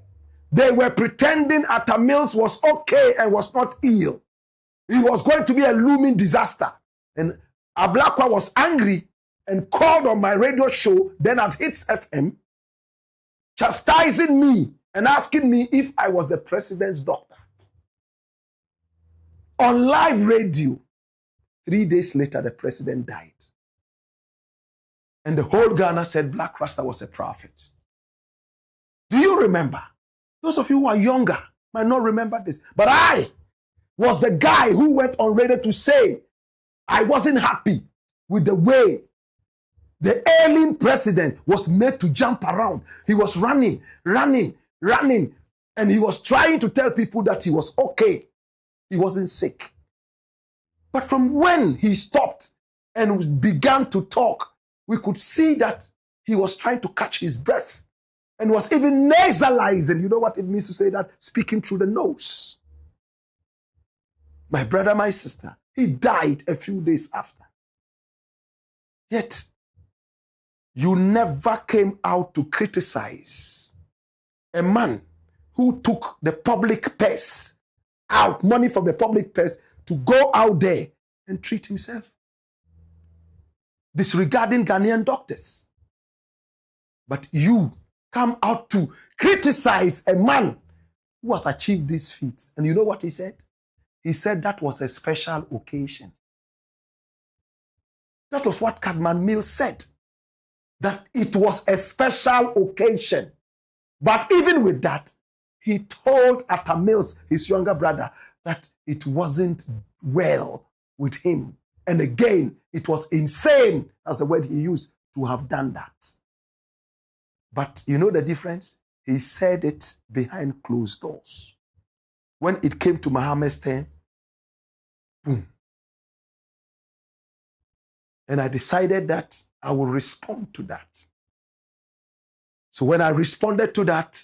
they were pretending Atta Mills was okay and was not ill, it was going to be a looming disaster. And Ablakwa was angry and called on my radio show, then at Hits FM, chastising me and asking me if I was the president's doctor. On live radio, 3 days later, the president died. And the whole Ghana said Blakk Rasta was a prophet. Do you remember? Those of you who are younger might not remember this. But I was the guy who went on radio to say I wasn't happy with the way the ailing president was made to jump around. He was running, and he was trying to tell people that he was okay. He wasn't sick. But from when he stopped and began to talk, we could see that he was trying to catch his breath. and was even nasalizing. You know what it means to say that? Speaking through the nose. My brother, my sister, he died a few days after. Yet, you never came out to criticize a man who took the public purse out, money from the public purse, to go out there and treat himself. Disregarding Ghanaian doctors. But you come out to criticize a man who has achieved these feats. And you know what he said? He said that was a special occasion. That was what Cadman Mills said. That it was a special occasion. But even with that, he told Atta Mills, his younger brother, that it wasn't well with him. And again, it was insane, that's the word he used, to have done that. But you know the difference? He said it behind closed doors. When it came to Muhammad's turn, boom. And I decided that I will respond to that. So when I responded to that,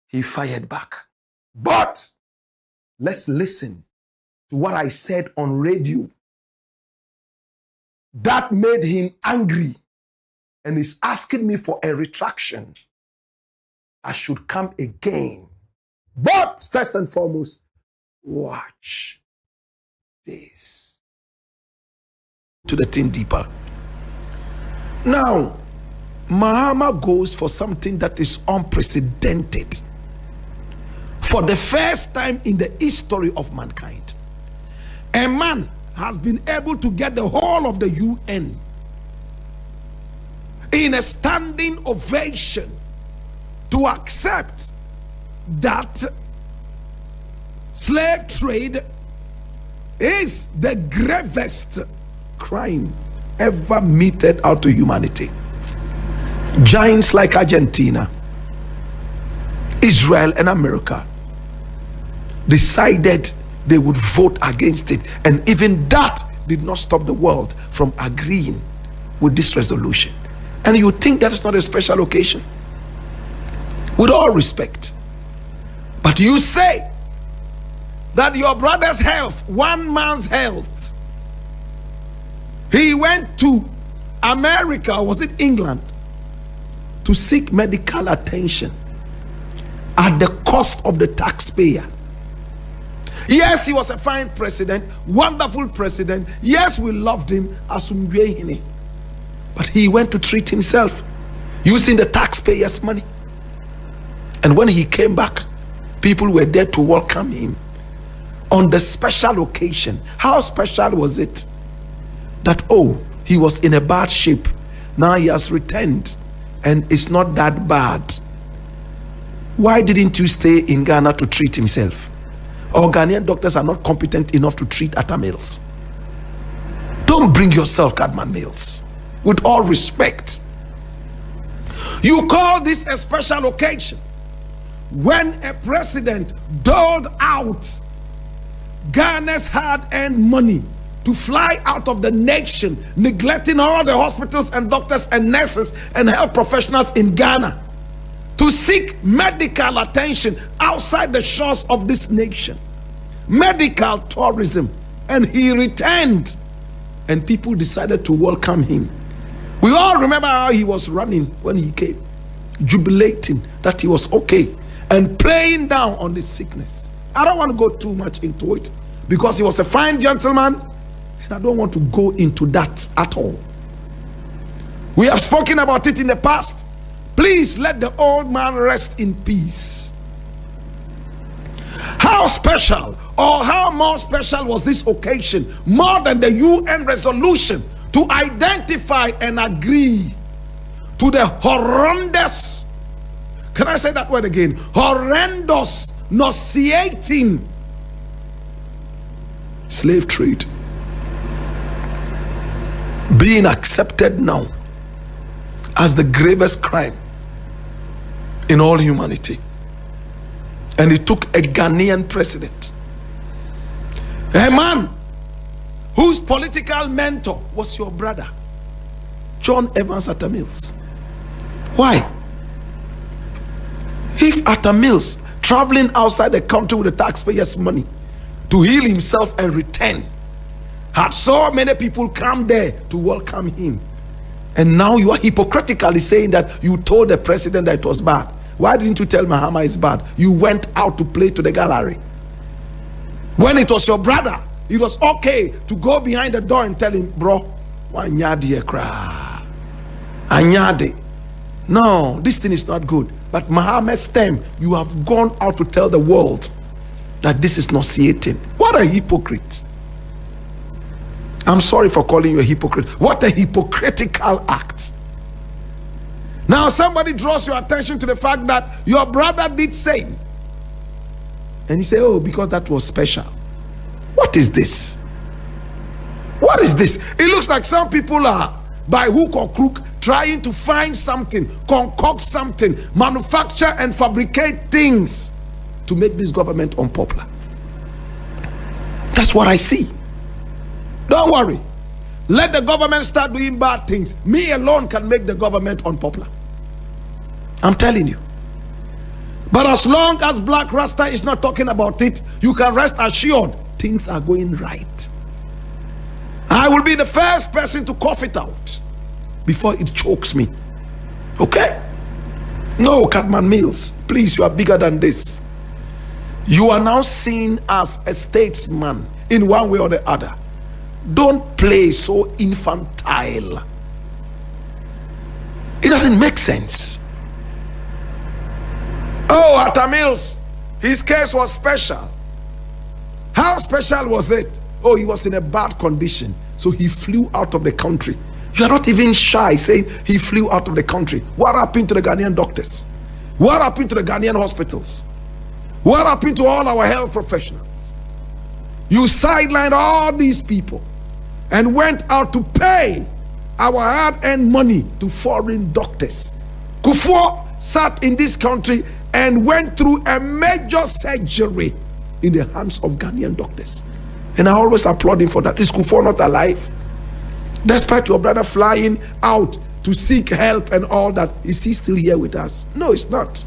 he fired back. But let's listen to what I said on radio. That made him angry and is asking me for a retraction. I should come again. But first and foremost, watch this. To the thing deeper. Now, Mahama goes for something that is unprecedented. For the first time in the history of mankind, a man has been able to get the whole of the UN in a standing ovation to accept that slave trade is the gravest crime ever meted out to humanity. Giants like Argentina, Israel, and America decided they would vote against it, and even that did not stop the world from agreeing with this resolution. And you think that is not a special occasion? With all respect, but you say that your brother's health, one man's health, he went to America, was it England, to seek medical attention at the cost of the taxpayer. Yes, he was a fine president, wonderful president. Yes, we loved him, Asumdwehine. But he went to treat himself using the taxpayers' money. And when he came back, people were there to welcome him on the special occasion. How special was it? That, oh, he was in a bad shape. Now he has returned and it's not that bad. Why didn't you stay in Ghana to treat himself? Or Ghanaian doctors are not competent enough to treat Atta Mills. Don't bring yourself, Cadman Mills. With all respect, you call this a special occasion when a president doled out Ghana's hard-earned money to fly out of the nation, neglecting all the hospitals and doctors and nurses and health professionals in Ghana to seek medical attention outside the shores of this nation. Medical tourism. And he returned. And people decided to welcome him. We all remember how he was running when he came, jubilating that he was okay and playing down on this sickness. I don't want to go too much into it because he was a fine gentleman, and I don't want to go into that at all. We have spoken about it in the past. Please let the old man rest in peace. How special or how more special was this occasion, more than the UN resolution to identify and agree to the horrendous, can I say that word again? Horrendous, nauseating slave trade being accepted now as the gravest crime in all humanity. And it took a Ghanaian president, a man whose political mentor was your brother, John Evans Atta Mills. Why? If Atta Mills, traveling outside the country with the taxpayers' money to heal himself and return, had so many people come there to welcome him, and now you are hypocritically saying that you told the president that it was bad. Why didn't you tell Mahama it's bad? You went out to play to the gallery. When it was your brother, it was okay to go behind the door and tell him, bro, wanyadi ekra. Anyade. No, this thing is not good. But Mahama's time, you have gone out to tell the world that this is nauseating. What a hypocrite. I'm sorry for calling you a hypocrite. What a hypocritical act. Now somebody draws your attention to the fact that your brother did same. And you say, oh, because that was special. What is this? What is this? It looks like some people are, by hook or crook, trying to find something, concoct something, manufacture and fabricate things to make this government unpopular. That's what I see. Don't worry. Let the government start doing bad things. Me alone can make the government unpopular. I'm telling you. But as long as Blakk Rasta is not talking about it, you can rest assured things are going right. I will be the first person to cough it out before it chokes me. Okay? No, Cadman Mills, please, you are bigger than this. You are now seen as a statesman in one way or the other. Don't play so infantile. It doesn't make sense. Oh, Atta Mills, his case was special. How special was it? Oh, he was in a bad condition, so he flew out of the country. You are not even shy saying he flew out of the country. What happened to the Ghanaian doctors? What happened to the Ghanaian hospitals? What happened to all our health professionals? You sidelined all these people and went out to pay our hard-earned money to foreign doctors. Kufuor sat in this country and went through a major surgery in the hands of Ghanaian doctors. And I always applaud him for that. Is Kufuor not alive? Despite your brother flying out to seek help and all that, is he still here with us? No, it's not.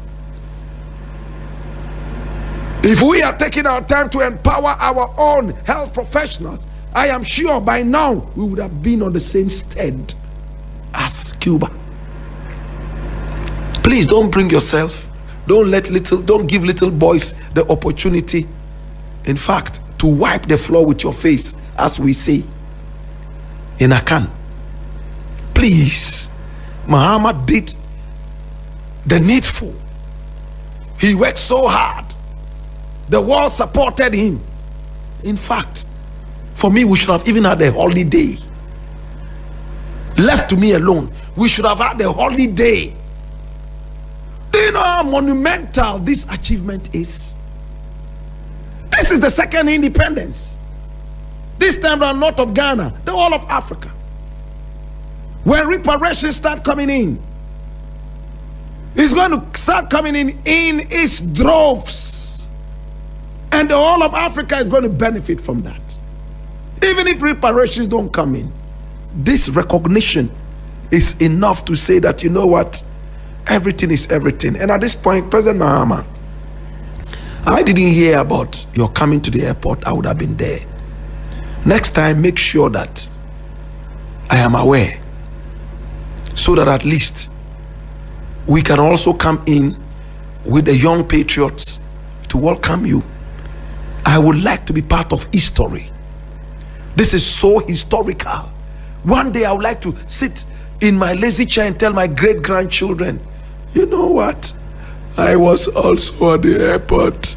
If we are taking our time to empower our own health professionals, I am sure by now we would have been on the same stead as Cuba. Please don't bring yourself. Don't give little boys the opportunity, in fact, to wipe the floor with your face, as we say in Akan. Please, Muhammad did the needful. He worked so hard. The world supported him. In fact, for me, we should have even had a holiday. Left to me alone, we should have had a holiday. Do you know how monumental this achievement is? This is the second independence. This time around, not of Ghana, the whole of Africa. When reparations start coming in, it's going to start coming in its droves. And the whole of Africa is going to benefit from that. Even if reparations don't come in, this recognition is enough to say that, you know what, everything is everything. And at this point, President Mahama, I didn't hear about your coming to the airport. I would have been there. Next time, make sure that I am aware, so that at least we can also come in with the young patriots to welcome you. I would like to be part of history. This is so historical. One day I would like to sit in my lazy chair and tell my great-grandchildren, you know what? I was also at the airport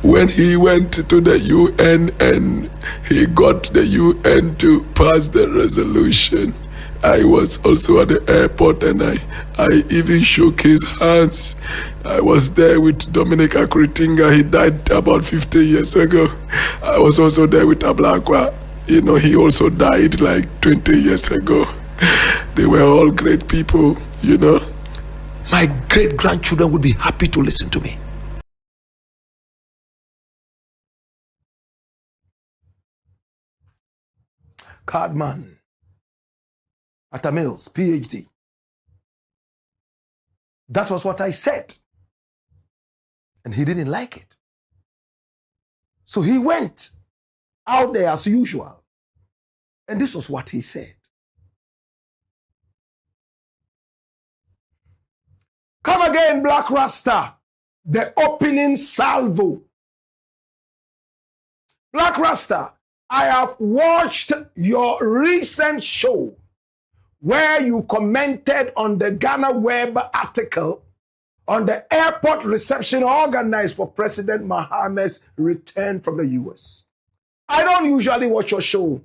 when he went to the UN and he got the UN to pass the resolution. I was also at the airport and I even shook his hands. I was there with Dominic Akuritinga. He died about 50 years ago. I was also there with Ablakwa. You know, he also died like 20 years ago. They were all great people, you know. My great-grandchildren would be happy to listen to me. Cadman, Atta Mills, PhD. That was what I said. And he didn't like it. So he went out there as usual. And this was what he said. Come again, Blakk Rasta. The opening salvo. Blakk Rasta, I have watched your recent show where you commented on the Ghana Web article on the airport reception organized for President Mahama's return from the US. I don't usually watch your show.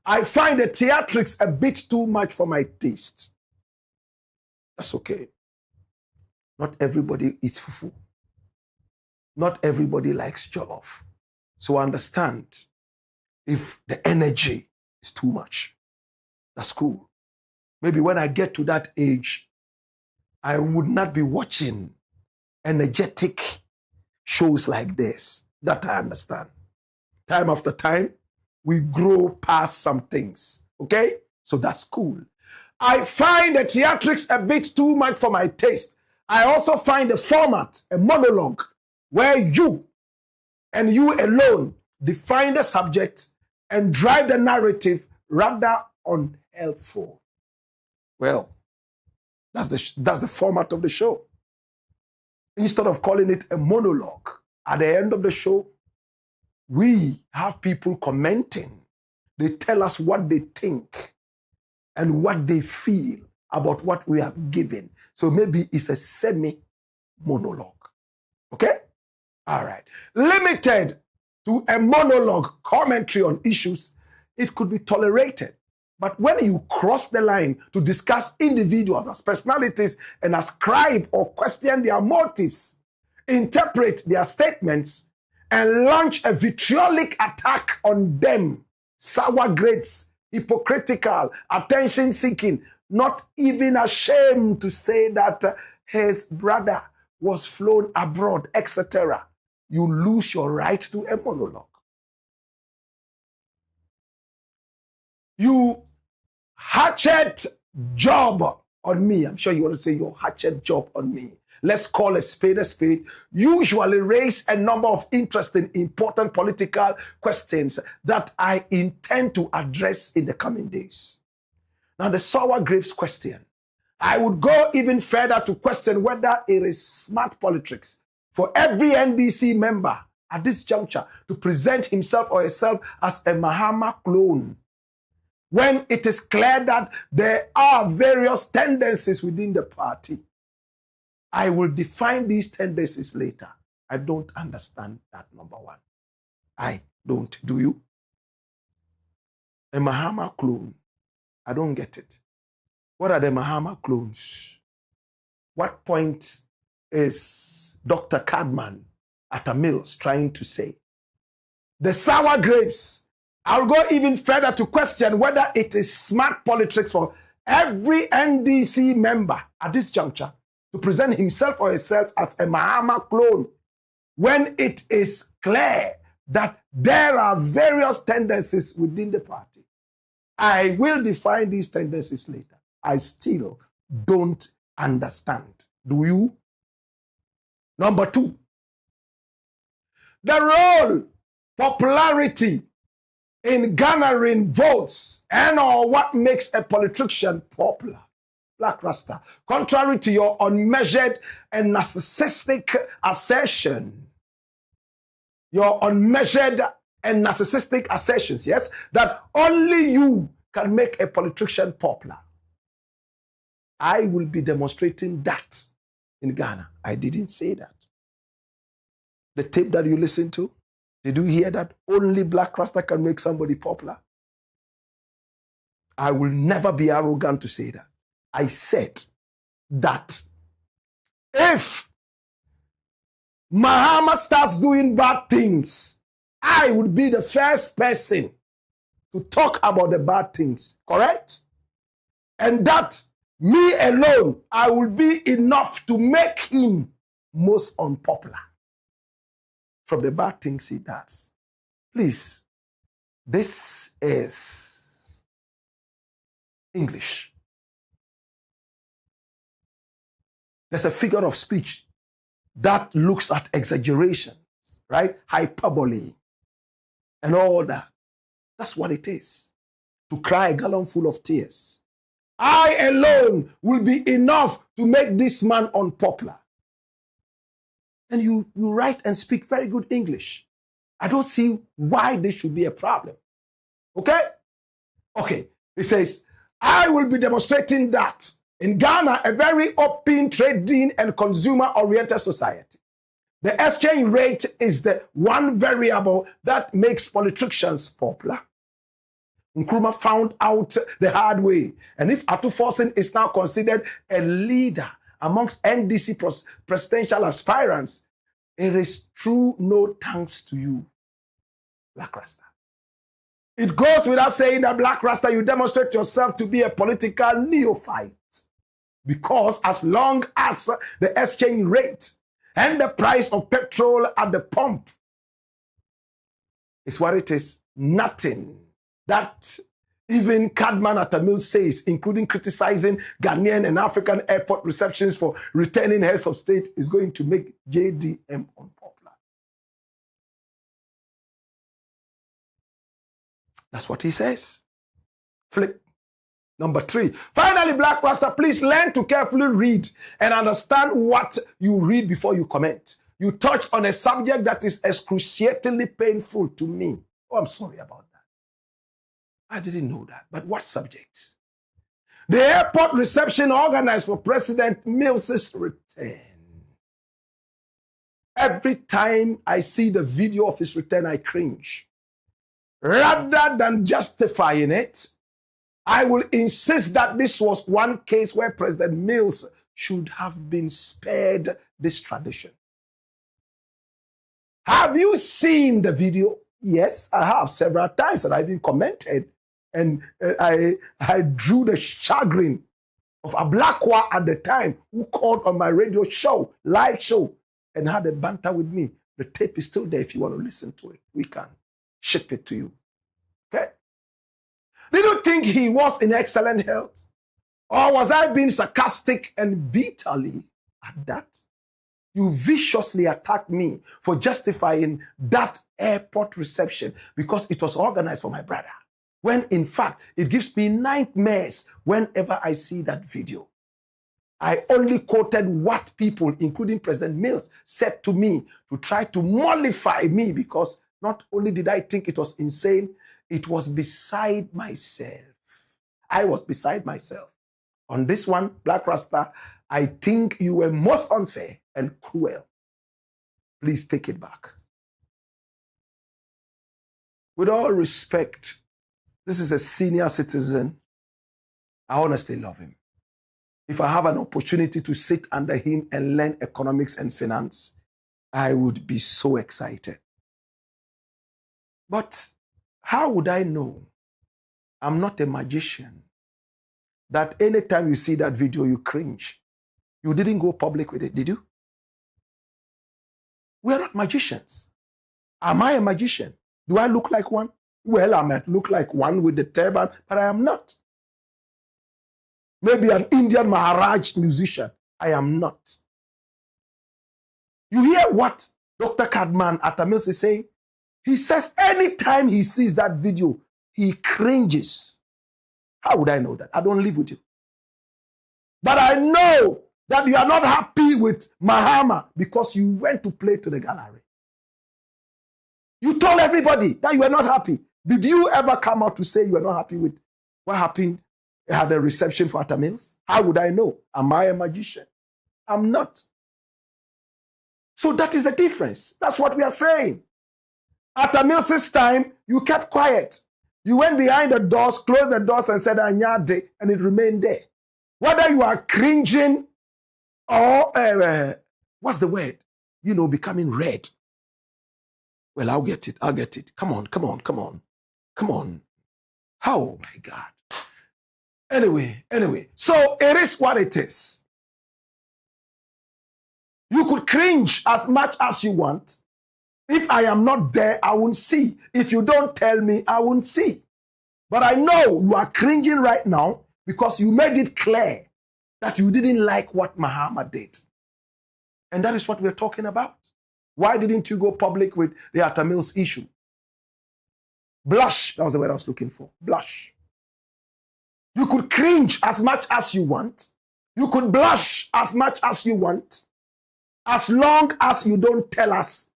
I find the theatrics a bit too much for my taste. That's okay. Not everybody eats fufu. Not everybody likes jollof. So understand, if the energy is too much, that's cool. Maybe when I get to that age, I would not be watching energetic shows like this. That I understand. Time after time, we grow past some things. Okay? So that's cool. I find the theatrics a bit too much for my taste. I also find the format, a monologue, where you and you alone define the subject and drive the narrative rather unhelpful. Well, that's the format of the show. Instead of calling it a monologue, at the end of the show, we have people commenting. They tell us what they think and what they feel about what we have given. So maybe it's a semi-monologue. Okay? All right. Limited to a monologue commentary on issues, it could be tolerated. But when you cross the line to discuss individuals as personalities and ascribe or question their motives, interpret their statements, and launch a vitriolic attack on them, sour grapes, hypocritical, attention-seeking, not even ashamed to say that his brother was flown abroad, etc., you lose your right to a monologue. You hatchet job on me. I'm sure you want to say your hatchet job on me. Let's call a spade a spade. Usually raise a number of interesting, important political questions that I intend to address in the coming days. Now, the sour grapes question. I would go even further to question whether it is smart politics for every NDC member at this juncture to present himself or herself as a Mahama clone, when it is clear that there are various tendencies within the party. I will define these tendencies later. I don't understand that, number one. I don't. Do you? A Mahama clone. I don't get it. What are the Mahama clones? What point is Dr. Cadman, Atta Mills, trying to say? The sour grapes. I'll go even further to question whether it is smart politics for every NDC member at this juncture to present himself or herself as a Mahama clone when it is clear that there are various tendencies within the party. I will define these tendencies later. I still don't understand. Do you? Number two, the role, popularity in garnering votes and or what makes a politician popular. Blakk Rasta, contrary to your unmeasured and narcissistic assertion, your unmeasured and narcissistic assertions, yes, that only you can make a politician popular. I will be demonstrating that in Ghana. I didn't say that. The tape that you listened to, did you hear that only Blakk Rasta can make somebody popular? I will never be arrogant to say that. I said that if Mahama starts doing bad things, I would be the first person to talk about the bad things, correct? And that me alone, I will be enough to make him most unpopular from the bad things he does. Please, this is English. There's a figure of speech that looks at exaggerations, right? Hyperbole and all that. That's what it is. To cry a gallon full of tears. I alone will be enough to make this man unpopular. And you write and speak very good English. I don't see why this should be a problem. Okay? Okay. He says, I will be demonstrating that in Ghana, a very open, trading, and consumer-oriented society, the exchange rate is the one variable that makes politicians popular. Nkrumah found out the hard way. And if Atuforsen is now considered a leader amongst NDC presidential aspirants, it is true no thanks to you, Blakk Rasta. It goes without saying that Blakk Rasta, you demonstrate yourself to be a political neophyte. Because as long as the exchange rate and the price of petrol at the pump is what it is, nothing that even Cadman at Tamil says, including criticizing Ghanaian and African airport receptions for returning heads of state, is going to make JDM unpopular. That's what he says. Flip. Number 3. Finally, Blakk Rasta, please learn to carefully read and understand what you read before you comment. You touched on a subject that is excruciatingly painful to me. Oh, I'm sorry about that. I didn't know that. But what subject? The airport reception organized for President Mills's return. Every time I see the video of his return, I cringe. Rather than justifying it, I will insist that this was one case where President Mills should have been spared this tradition. Have you seen the video? Yes, I have several times, and I even commented. And I drew the chagrin of Ablakwa at the time, who called on my radio show, live show, and had a banter with me. The tape is still there if you want to listen to it. We can ship it to you. Okay? Did you think he was in excellent health? Or was I being sarcastic and bitterly at that? You viciously attacked me for justifying that airport reception because it was organized for my brother. When in fact, it gives me nightmares whenever I see that video. I only quoted what people, including President Mills, said to me to try to mollify me because not only did I think it was insane, it was beside myself. I was beside myself. On this one, Blakk Rasta, I think you were most unfair and cruel. Please take it back. With all respect, this is a senior citizen. I honestly love him. If I have an opportunity to sit under him and learn economics and finance, I would be so excited. But how would I know? I'm not a magician. That anytime you see that video, you cringe. You didn't go public with it, did you? We are not magicians. Am I a magician? Do I look like one? Well, I might look like one with the turban, but I am not. Maybe an Indian Maharaj musician. I am not. You hear what Dr. Cadman at Mills is saying? He says anytime he sees that video, he cringes. How would I know that? I don't live with you. But I know that you are not happy with Mahama because you went to play to the gallery. You told everybody that you were not happy. Did you ever come out to say you were not happy with what happened at the reception for Atta Mills? How would I know? Am I a magician? I'm not. So that is the difference. That's what we are saying. At Atta Mills' time, you kept quiet. You went behind the doors, closed the doors and said, Anyade, and it remained there. Whether you are cringing or, what's the word? You know, becoming red. Well, I'll get it. I'll get it. Come on, come on, come on. Come on. Oh, my God. Anyway. So it is what it is. You could cringe as much as you want. If I am not there, I won't see. If you don't tell me, I won't see. But I know you are cringing right now because you made it clear that you didn't like what Mahama did. And that is what we're talking about. Why didn't you go public with the Atta Mills issue? Blush, that was the word I was looking for. Blush. You could cringe as much as you want. You could blush as much as you want. As long as you don't tell us,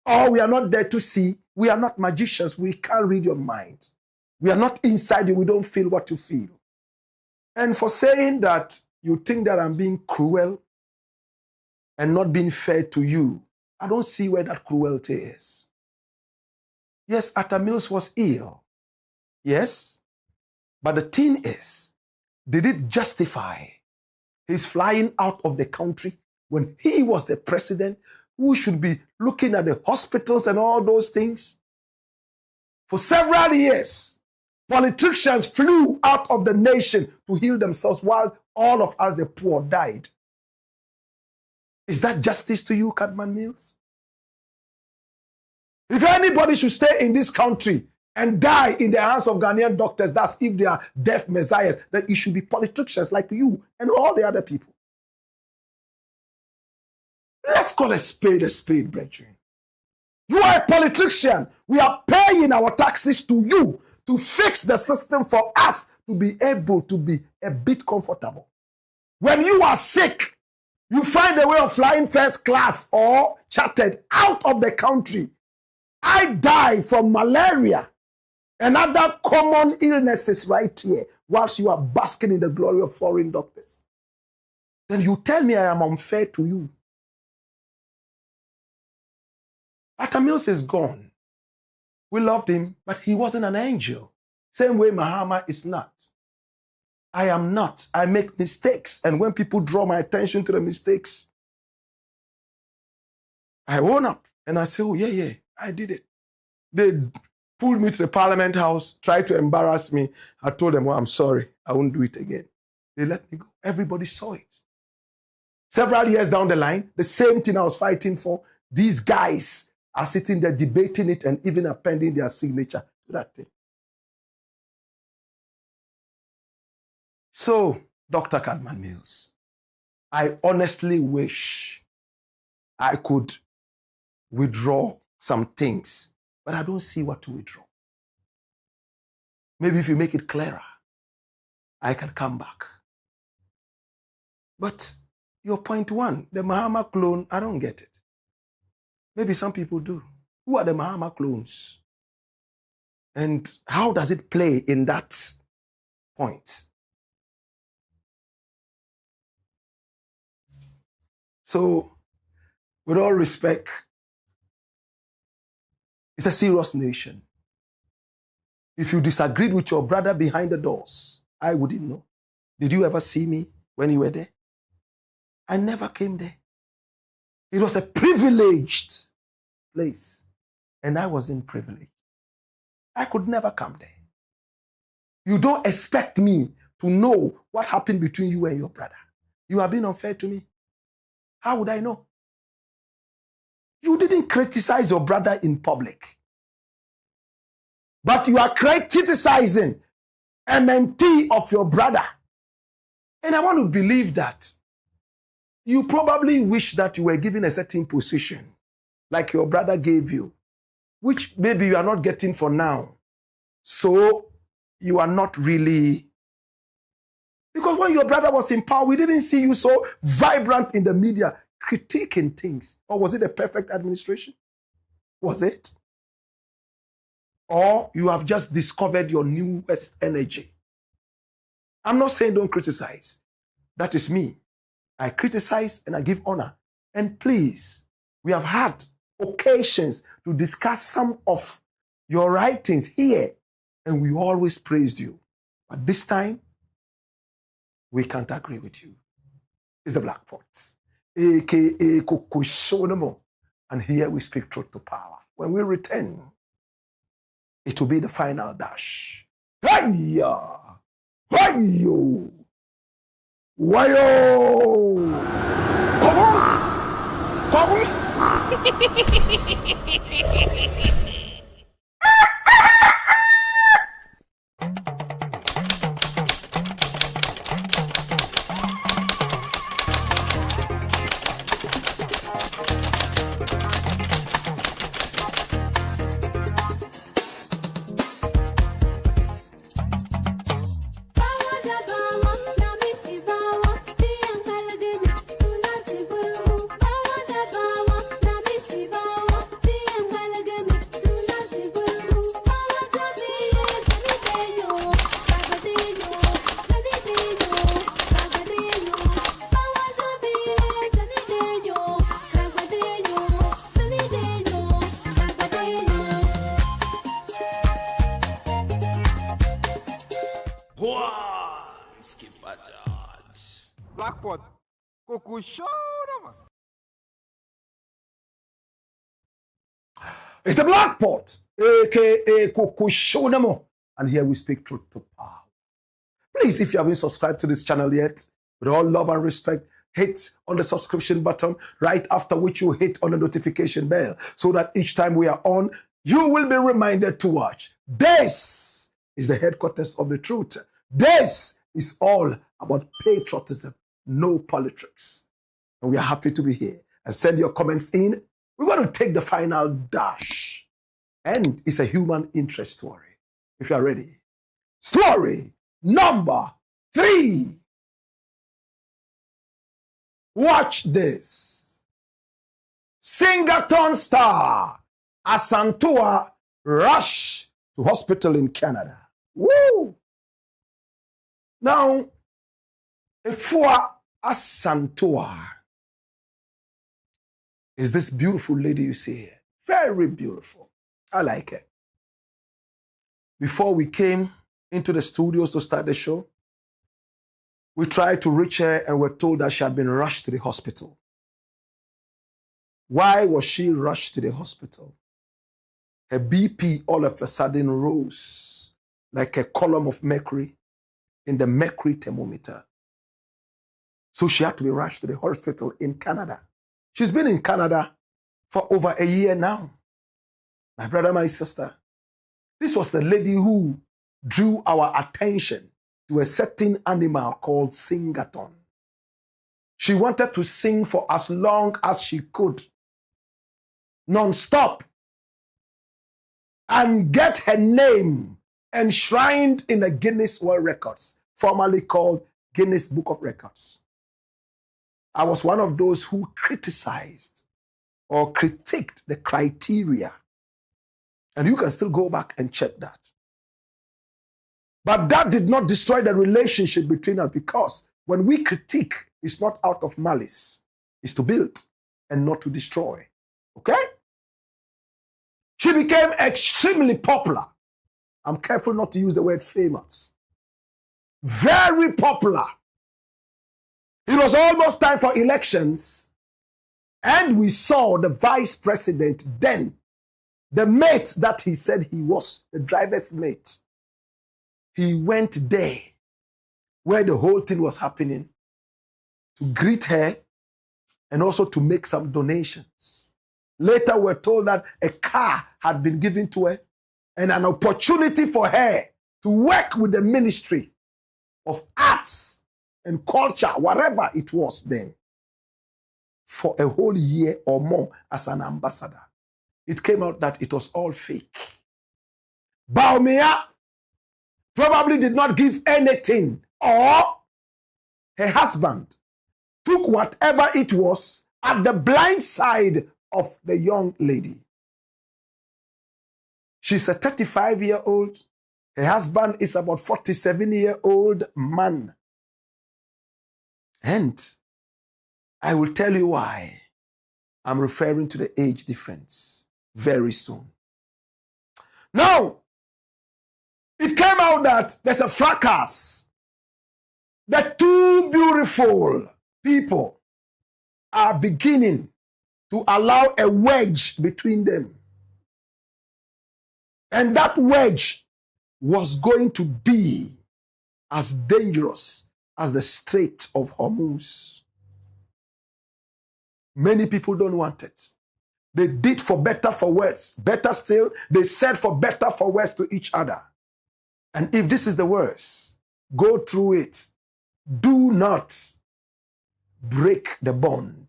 or we are not there to see, we are not magicians, we can't read your mind. We are not inside you, we don't feel what you feel. And for saying that you think that I'm being cruel and not being fair to you, I don't see where that cruelty is. Yes, Atta Mills was ill. Yes. But the thing is, did it justify his flying out of the country when he was the president who should be looking at the hospitals and all those things? For several years, politicians flew out of the nation to heal themselves while all of us, the poor, died. Is that justice to you, Cadman Mills? If anybody should stay in this country and die in the hands of Ghanaian doctors, that's if they are deaf messiahs, then it should be politicians like you and all the other people. Let's call a spade, brethren. You are a politician. We are paying our taxes to you to fix the system for us to be able to be a bit comfortable. When you are sick, you find a way of flying first class or chartered out of the country. I die from malaria and other common illnesses right here whilst you are basking in the glory of foreign doctors. Then you tell me I am unfair to you. Atta Mills is gone. We loved him, but he wasn't an angel. Same way Mahama is not. I am not. I make mistakes. And when people draw my attention to the mistakes, I own up and I say, oh, yeah, I did it. They pulled me to the Parliament House, tried to embarrass me. I told them, well, I'm sorry. I won't do it again. They let me go. Everybody saw it. Several years down the line, the same thing I was fighting for, these guys are sitting there debating it and even appending their signature to that thing. So, Dr. Cadman Mills, I honestly wish I could withdraw some things, but I don't see what to withdraw. Maybe if you make it clearer, I can come back. But your point one, the Mahama clone, I don't get it. Maybe some people do. Who are the Mahama clones? And how does it play in that point? So, with all respect, it's a serious nation. If you disagreed with your brother behind the doors, I wouldn't know. Did you ever see me when you were there? I never came there. It was a privileged place, and I wasn't privileged. I could never come there. You don't expect me to know what happened between you and your brother. You are being unfair to me. How would I know? You didn't criticize your brother in public, but you are criticizing MNT of your brother. And I want to believe that you probably wish that you were given a certain position, like your brother gave you, which maybe you are not getting for now. So you are not really... Because when your brother was in power, we didn't see you so vibrant in the media critiquing things. Or was it a perfect administration? Was it? Or you have just discovered your newest energy. I'm not saying don't criticize. That is me. I criticize and I give honor. And please, we have had occasions to discuss some of your writings here, and we always praised you. But this time, we can't agree with you. It's the Black Pots, a.k.a. Kukushonomo. And here we speak truth to power. When we return, it will be the final dash. Hiya! Hiyo! Wayo! Blackpot. Coco Show. Man. It's the Black Pot, aka Kukushonamo. And here we speak truth to power. Please, if you haven't subscribed to this channel yet, with all love and respect, hit on the subscription button, right after which you hit on the notification bell, so that each time we are on, you will be reminded to watch. This is the headquarters of the truth. This is all about patriotism, no politics. And we are happy to be here. And send your comments in. We're going to take the final dash. And it's a human interest story. If you are ready. Story number 3. Watch this. SING-A-THON star ASANTEWAA rush to hospital in Canada. Woo! Now, Efua ASANTEWAA is this beautiful lady you see here. Very beautiful. I like it. Before we came into the studios to start the show, we tried to reach her and were told that she had been rushed to the hospital. Why was she rushed to the hospital? Her BP all of a sudden rose like a column of mercury in the mercury thermometer. So she had to be rushed to the hospital in Canada. She's been in Canada for over a year now. My brother, my sister, this was the lady who drew our attention to a certain animal called SING-A-THON. She wanted to sing for as long as she could, non-stop, and get her name enshrined in the Guinness World Records, formerly called Guinness Book of Records. I was one of those who criticized or critiqued the criteria. And you can still go back and check that. But that did not destroy the relationship between us, because when we critique, it's not out of malice. It's to build and not to destroy. Okay? She became extremely popular. I'm careful not to use the word famous. Very popular. It was almost time for elections, and we saw the vice president then, the mate that he said he was, the driver's mate. He went there where the whole thing was happening to greet her and also to make some donations. Later, we're told that a car had been given to her and an opportunity for her to work with the Ministry of Arts and Culture, whatever it was then, for a whole year or more as an ambassador. It came out that it was all fake. Baumia probably did not give anything, or her husband took whatever it was at the blind side of the young lady. She's a 35-year-old. Her husband is about 47-year-old man. And I will tell you why I'm referring to the age difference very soon. Now, it came out that there's a fracas. The two beautiful people are beginning to allow a wedge between them. And that wedge was going to be as dangerous as the Strait of Hormuz. Many people don't want it. They did for better, for worse. Better still, they said for better, for worse to each other. And if this is the worst, go through it. Do not break the bond.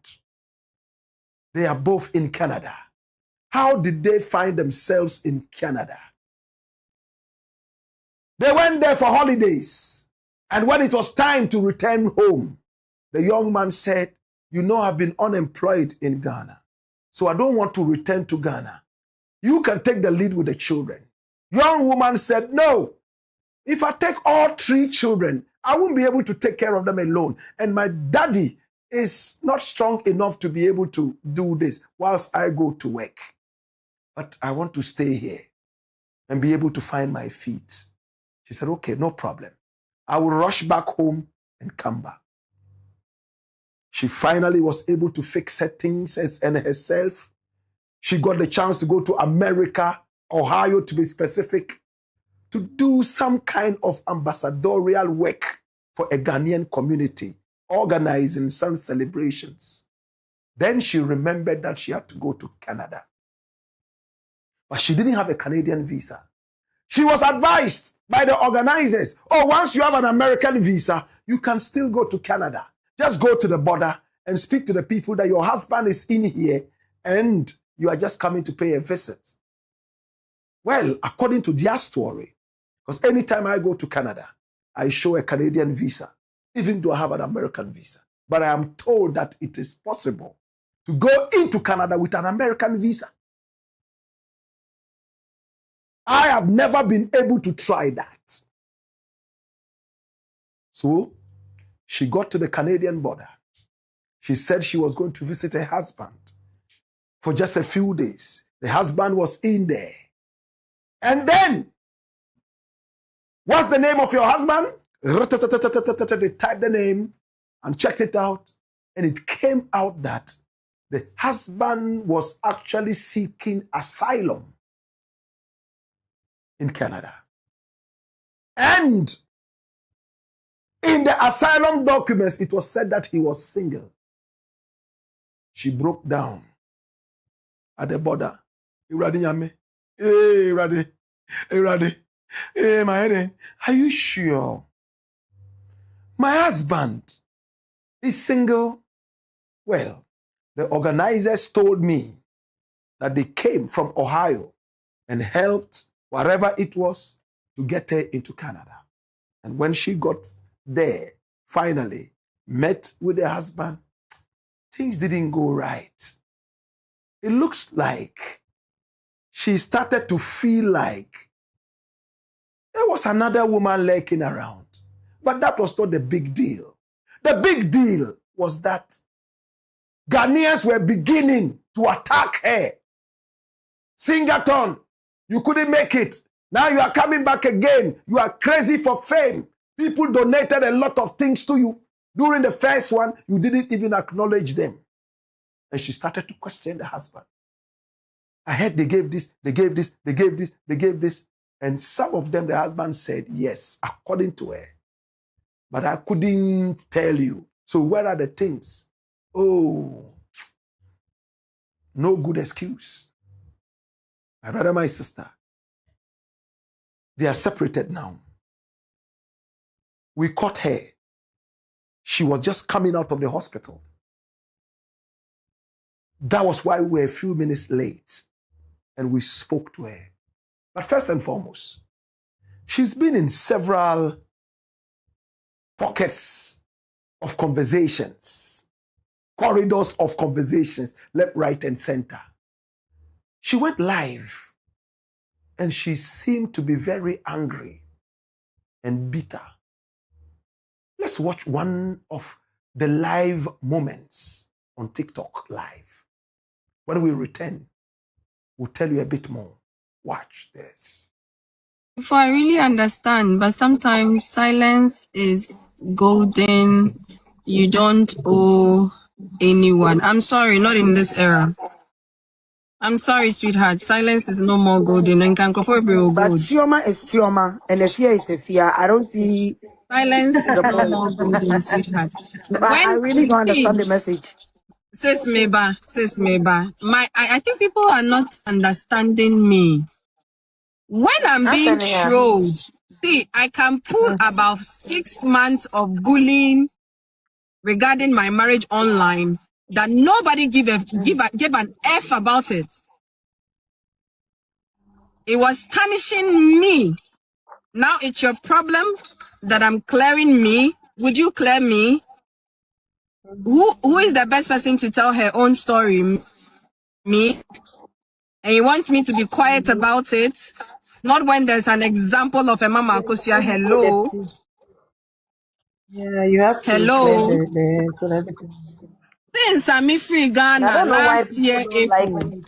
They are both in Canada. How did they find themselves in Canada? They went there for holidays. And when it was time to return home, the young man said, "You know, I've been unemployed in Ghana, so I don't want to return to Ghana. You can take the lead with the children." Young woman said, "No, if I take all 3 children, I won't be able to take care of them alone. And my daddy is not strong enough to be able to do this whilst I go to work. But I want to stay here and be able to find my feet." She said, "Okay, no problem. I will rush back home and come back. She finally was able to fix her things and herself. She got the chance to go to America, Ohio to be specific, to do some kind of ambassadorial work for a Ghanaian community, organizing some celebrations. Then she remembered that she had to go to Canada. But she didn't have a Canadian visa. She was advised by the organizers, oh, once you have an American visa, you can still go to Canada. Just go to the border and speak to the people that your husband is in here and you are just coming to pay a visit. Well, according to their story, because anytime I go to Canada, I show a Canadian visa, even though I have an American visa. But I am told that it is possible to go into Canada with an American visa. I have never been able to try that. So she got to the Canadian border. She said she was going to visit her husband for just a few days. The husband was in there. And then, what's the name of your husband? They typed the name and checked it out. And it came out that the husband was actually seeking asylum in Canada. And in the asylum documents, it was said that he was single. She broke down at the border. Hey, my head. Are you sure? My husband is single. Well, the organizers told me that they came from Ohio and helped wherever it was to get her into Canada. And when she got there, finally met with her husband, things didn't go right. It looks like she started to feel like there was another woman lurking around. But that was not the big deal. The big deal was that Ghanaians were beginning to attack her. SING-A-THON, you couldn't make it. Now you are coming back again. You are crazy for fame. People donated a lot of things to you. During the first one, you didn't even acknowledge them. And she started to question the husband. I heard they gave this, they gave this, they gave this, they gave this. And some of them, the husband said, yes, according to her. But I couldn't tell you. So where are the things? Oh, no good excuse. My brother, my sister, they are separated now. We caught her. She was just coming out of the hospital. That was why we were a few minutes late and we spoke to her. But first and foremost, she's been in several pockets of conversations, corridors of conversations, left, right, and center. She went live and she seemed to be very angry and bitter. Let's watch one of the live moments on TikTok live. When we return, we'll tell you a bit more. Watch this. Before I really understand, but sometimes silence is golden. You don't owe anyone. I'm sorry, not in this era. I'm sorry, sweetheart. Silence is no more golden. And can go gold. But Chioma is Chioma, and a fear is a fear. I don't see silence is the no point. more golden, sweetheart. But I really don't understand the message. Sis Meba. I think people are not understanding me. When I'm being trolled, see, I can pull about 6 months of bullying regarding my marriage online that nobody gave an F about it. It was tarnishing me. Now it's your problem that I'm clearing me. Would you clear me? Who is the best person to tell her own story? Me? And you want me to be quiet about it? Not when there's an example of a Mama Akosia. Hello. Yeah, you have to hello. so everything. Since I'm free Ghana last year April.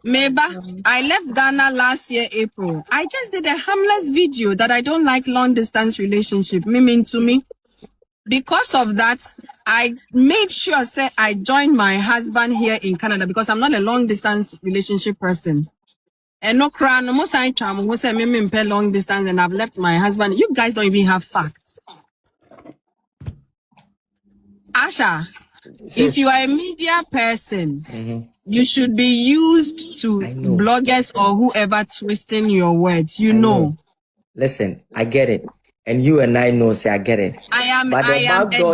Meba, I left Ghana last year April. I just did a harmless video that I don't like long distance relationship. Meaning to me. Because of that, I made sure say I joined my husband here in Canada because I'm not a long distance relationship person. And no cry, no more sign charm who say me pay long distance and I've left my husband. You guys don't even have facts. Asha, if you are a media person, you should be used to bloggers or whoever twisting your words. You know. Listen, I get it. And you and I know, say I get it. I am a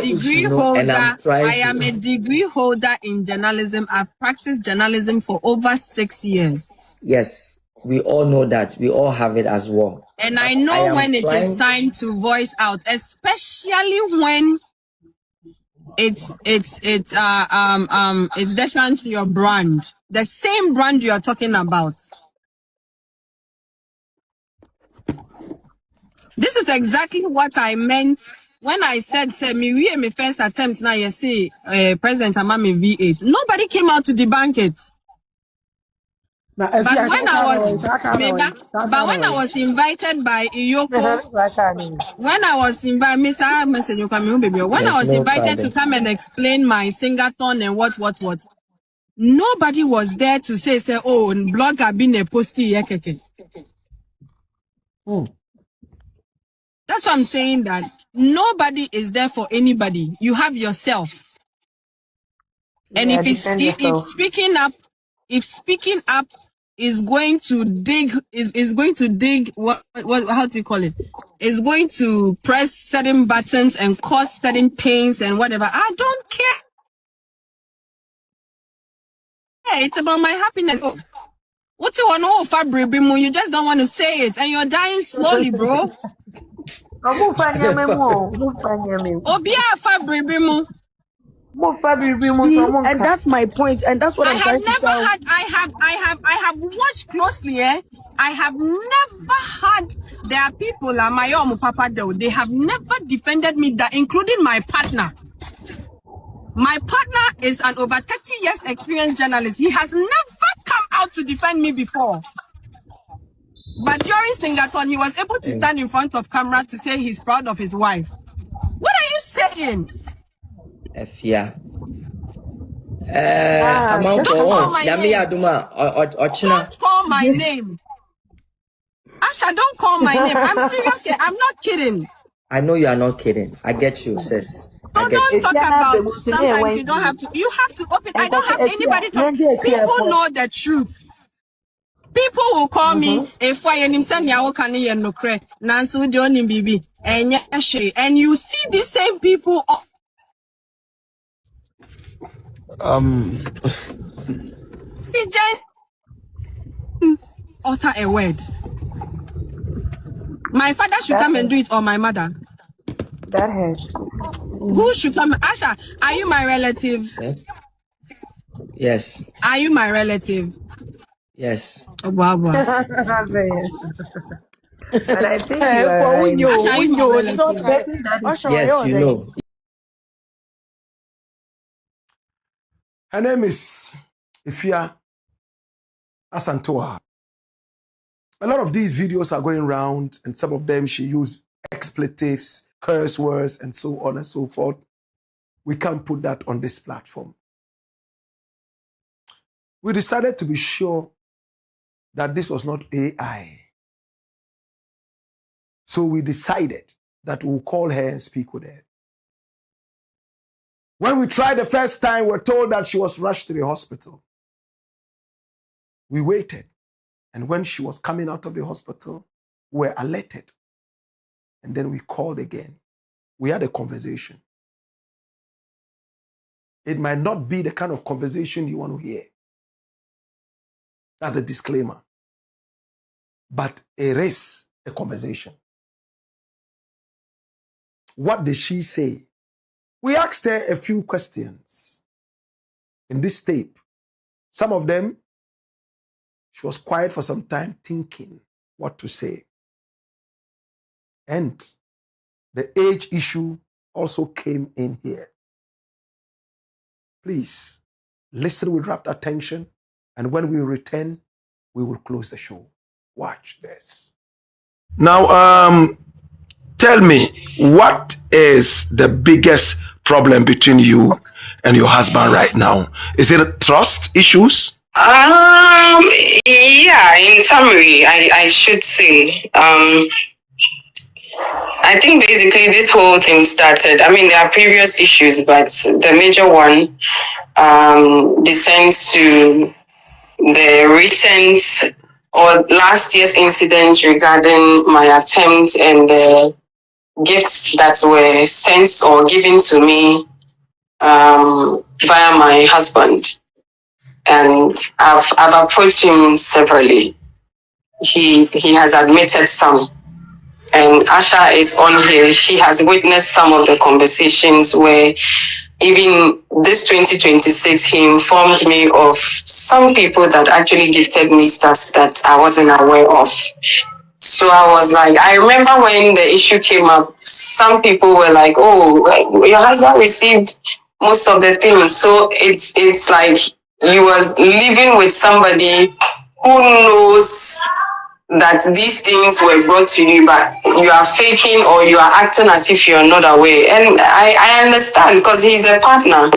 degree holder. I am a degree holder in journalism. I've practiced journalism for over 6 years. Yes, we all know that. We all have it as well. And I know when it is time to voice out, especially when it's different to your brand, the same brand you are talking about. This is exactly what I meant when I said, say, me first attempt now, you see, President Amami V8. Nobody came out to debunk it. But when I was invited by Iyoko, when I was invited to come and explain my SING-A-THON and what, nobody was there to say, oh, blogger been a postie. That's what I'm saying, that nobody is there for anybody. You have yourself. And if speaking up is going to dig, what how do you call it? Is going to press certain buttons and cause certain pains and whatever. I don't care. Hey, it's about my happiness. What's it want to fabric? You just don't want to say it, and you're dying slowly, bro. And that's my point, and that's what I'm trying to tell. I have watched closely. I have never had. There are people like my own papa. They have never defended me. That including my partner. My partner is an over 30 years experienced journalist. He has never come out to defend me before. But during SING-A-THON, he was able to stand in front of camera to say he's proud of his wife. What are you saying? Yeah. Don't call my name. Asha, don't call my name. I'm serious here. I'm not kidding. I know you are not kidding. I get you, sis. So don't talk about sometimes you don't have to. You have to open. I don't have anybody to. People know the truth. People will call me if I am saying and you see these same people. Utter a word. My father should come and do it, or my mother. That hurts. Who should come? Asha, are you my relative? Yes. Are you my relative? Yes. Oh, wow. But I think yes, you know. Her name is ASANTEWAA. A lot of these videos are going around, and some of them she used expletives, curse words, and so on and so forth. We can't put that on this platform. We decided to be sure that this was not AI. So we decided that we'll call her and speak with her. When we tried the first time, we were told that she was rushed to the hospital. We waited. And when she was coming out of the hospital, we were alerted. And then we called again. We had a conversation. It might not be the kind of conversation you want to hear. That's the disclaimer. But it is a conversation. What did she say? We asked her a few questions in this tape. Some of them, she was quiet for some time thinking what to say. And the age issue also came in here. Please listen with rapt attention, and when we return, we will close the show. Watch this. Now, tell me, what is the biggest problem between you and your husband right now? Is it trust issues? Yeah, in summary, I should say. I think basically this whole thing started. I mean, there are previous issues, but the major one descends to the recent or last year's incident regarding my attempt and the gifts that were sent or given to me via my husband. And I've approached him severally. He has admitted some. And Asha is on here. She has witnessed some of the conversations where even this 2026, he informed me of some people that actually gifted me stuff that I wasn't aware of. So I was like, I remember when the issue came up, some people were like, oh, your husband received most of the things. So it's like you was living with somebody who knows that these things were brought to you, but you are faking or you are acting as if you're not aware. And I understand because he's a partner.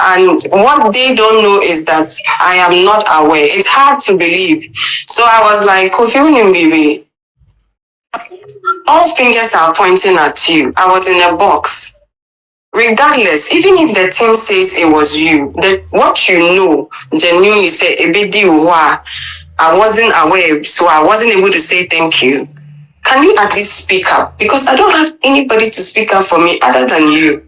And what they don't know is that I am not aware. It's hard to believe. So I was like, Kofi baby, all fingers are pointing at you. I was in a box. Regardless, even if the team says it was you, what you know genuinely say, I wasn't aware, so I wasn't able to say thank you. Can you at least speak up? Because I don't have anybody to speak up for me other than you.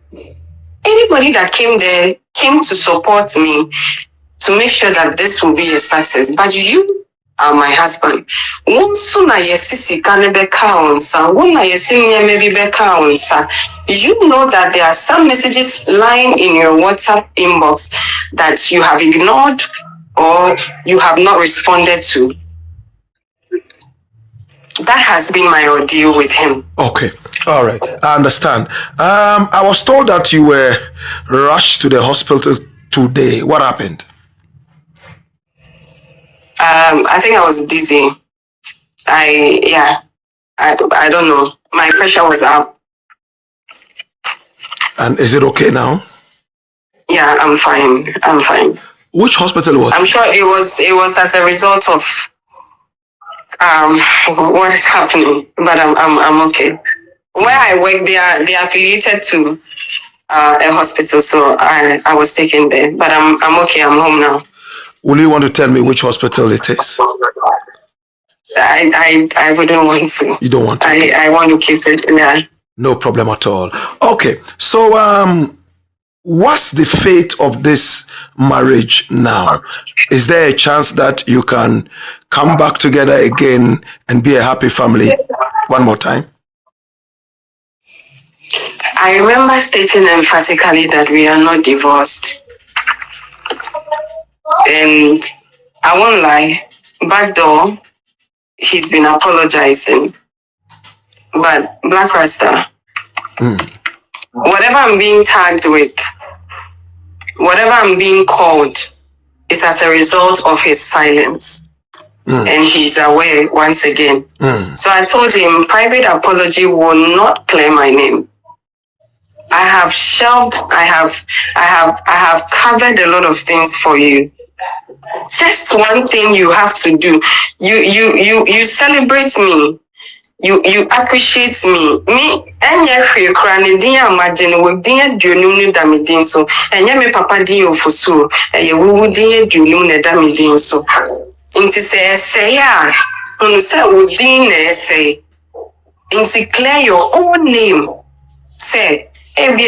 Anybody that came there came to support me to make sure that this will be a success. But you are my husband. You know that there are some messages lying in your WhatsApp inbox that you have ignored or you have not responded to. That has been my ordeal with him. Okay. All right. I understand. I was told that you were rushed to the hospital today. What happened? I think I was dizzy. I don't know. My pressure was up. And is it okay now? Yeah, I'm fine. Which hospital was it? I'm sure it was as a result of what is happening, but I'm okay. Where I work, they are affiliated to a hospital, so I was taken there, but I'm okay. I'm home now. Will you want to tell me which hospital it is? I wouldn't want to. You don't want to? I want to keep it. Yeah. No problem at all. Okay, so what's the fate of this marriage now? Is there a chance that you can come back together again and be a happy family one more time? I remember stating emphatically that we are not divorced. And I won't lie, back door, he's been apologizing. But Blakk Rasta, whatever I'm being tagged with, whatever I'm being called, is as a result of his silence. And he's aware once again. So I told him private apology will not clear my name. I have shelved, I have covered a lot of things for you. Just one thing you have to do. You celebrate me. You appreciate me. Me enya free krani din amagene we din aduonum ne damedin so. Enya me papa din ofosu. Eye wuwu din aduonum ne damedin so. Inti say ya. Onu say wo din na say. Inti clear your own name. Say maybe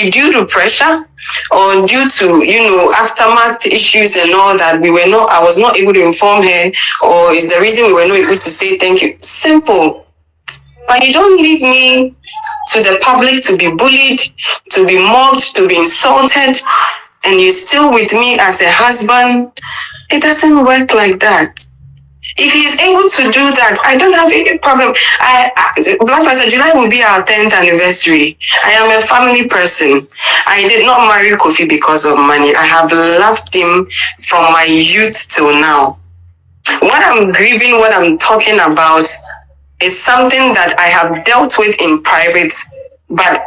due to pressure or due to aftermath issues and all that, I was not able to inform her, or is the reason we were not able to say thank you. Simple. But you don't leave me to the public to be bullied, to be mocked, to be insulted, and you're still with me as a husband. It doesn't work like that. If he's able to do that, I don't have any problem. Blakk Rasta, July will be our 10th anniversary. I am a family person. I did not marry Kofi because of money. I have loved him from my youth till now. What I'm grieving, what I'm talking about is something that I have dealt with in private, but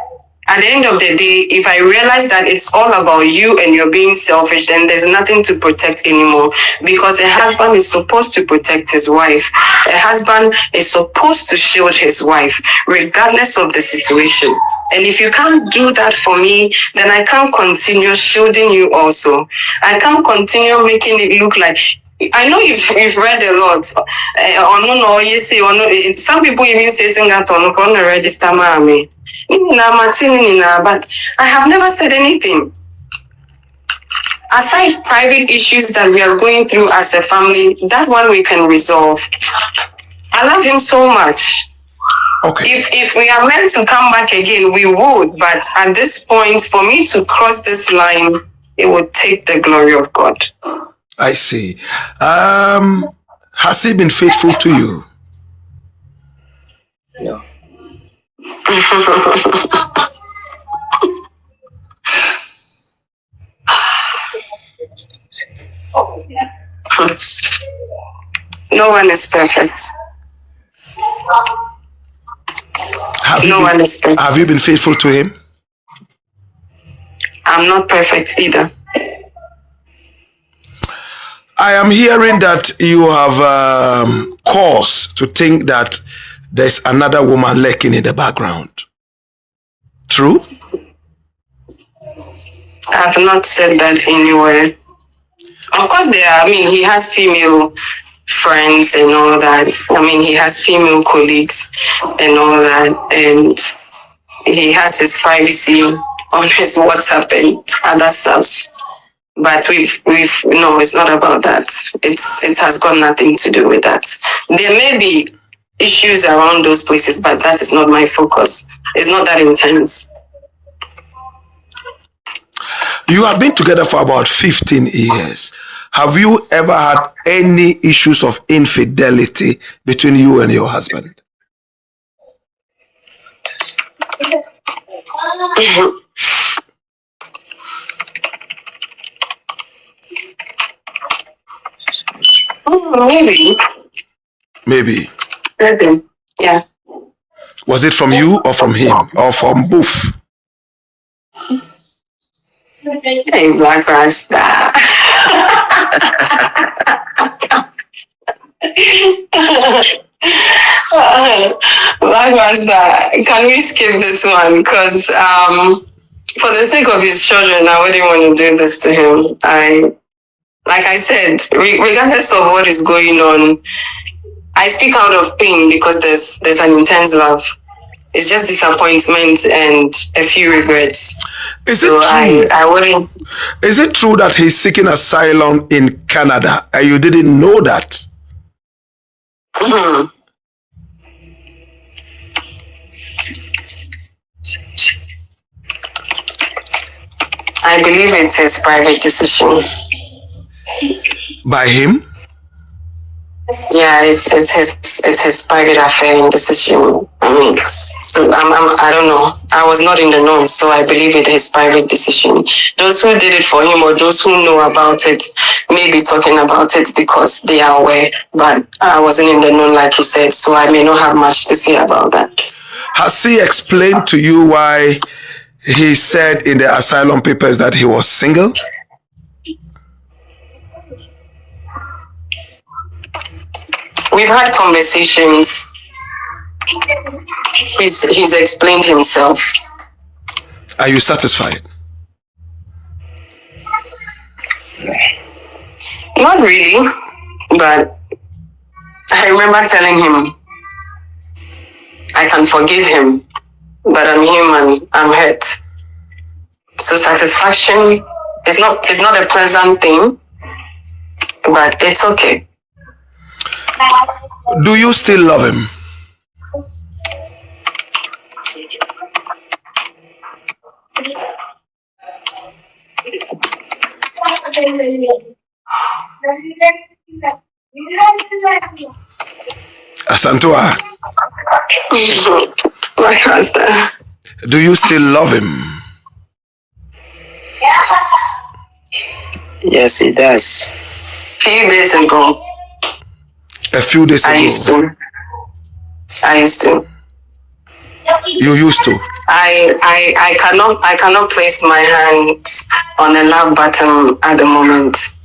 at the end of the day, if I realize that it's all about you and you're being selfish, then there's nothing to protect anymore. Because a husband is supposed to protect his wife. A husband is supposed to shield his wife, regardless of the situation. And if you can't do that for me, then I can't continue shielding you also. I can't continue making it look like... I know you've read a lot. Some people even say SING-A-THON on the register, mommy. But I have never said anything. Aside private issues that we are going through as a family, that one we can resolve. I love him so much. Okay. If we are meant to come back again, we would. But at this point, for me to cross this line, it would take the glory of God. I see. Has he been faithful to you? No. No one is perfect. Have you been faithful to him? I'm not perfect either. I am hearing that you have cause to think that there's another woman lurking in the background. True? I have not said that anywhere. Of course, he has female friends and all that. He has female colleagues and all that. And he has his privacy on his WhatsApp and other stuff. But no, it's not about that. It has got nothing to do with that. There may be issues around those places, but that is not my focus. It's not that intense. You have been together for about 15 years. Have you ever had any issues of infidelity between you and your husband? Maybe. Yeah. Was it from you or from him or from both? Hey, Blakk Rasta. Blakk Rasta, can we skip this one? Because for the sake of his children, I wouldn't want to do this to him. Like I said, regardless of what is going on, I speak out of pain because there's an intense love. It's just disappointment and a few regrets. Is it true? I wouldn't. Is it true that he's seeking asylum in Canada and you didn't know that? I believe it's his private decision. By him? Yeah, it's his private affair and decision. So I don't know. I was not in the know, so I believe it is private decision. Those who did it for him or those who know about it may be talking about it because they are aware. But I wasn't in the know, like you said, so I may not have much to say about that. Has he explained to you why he said in the asylum papers that he was single? We've had conversations. He's explained himself. Are you satisfied? Not really, but I remember telling him I can forgive him, but I'm human, I'm hurt. So satisfaction is not a pleasant thing, but it's okay. Do you still love him? ASANTEWAA. Blakk Rasta. Do you still love him? Yes, he does. Few days ago. A few days ago. I used to. You used to. I cannot place my hands on a love button at the moment.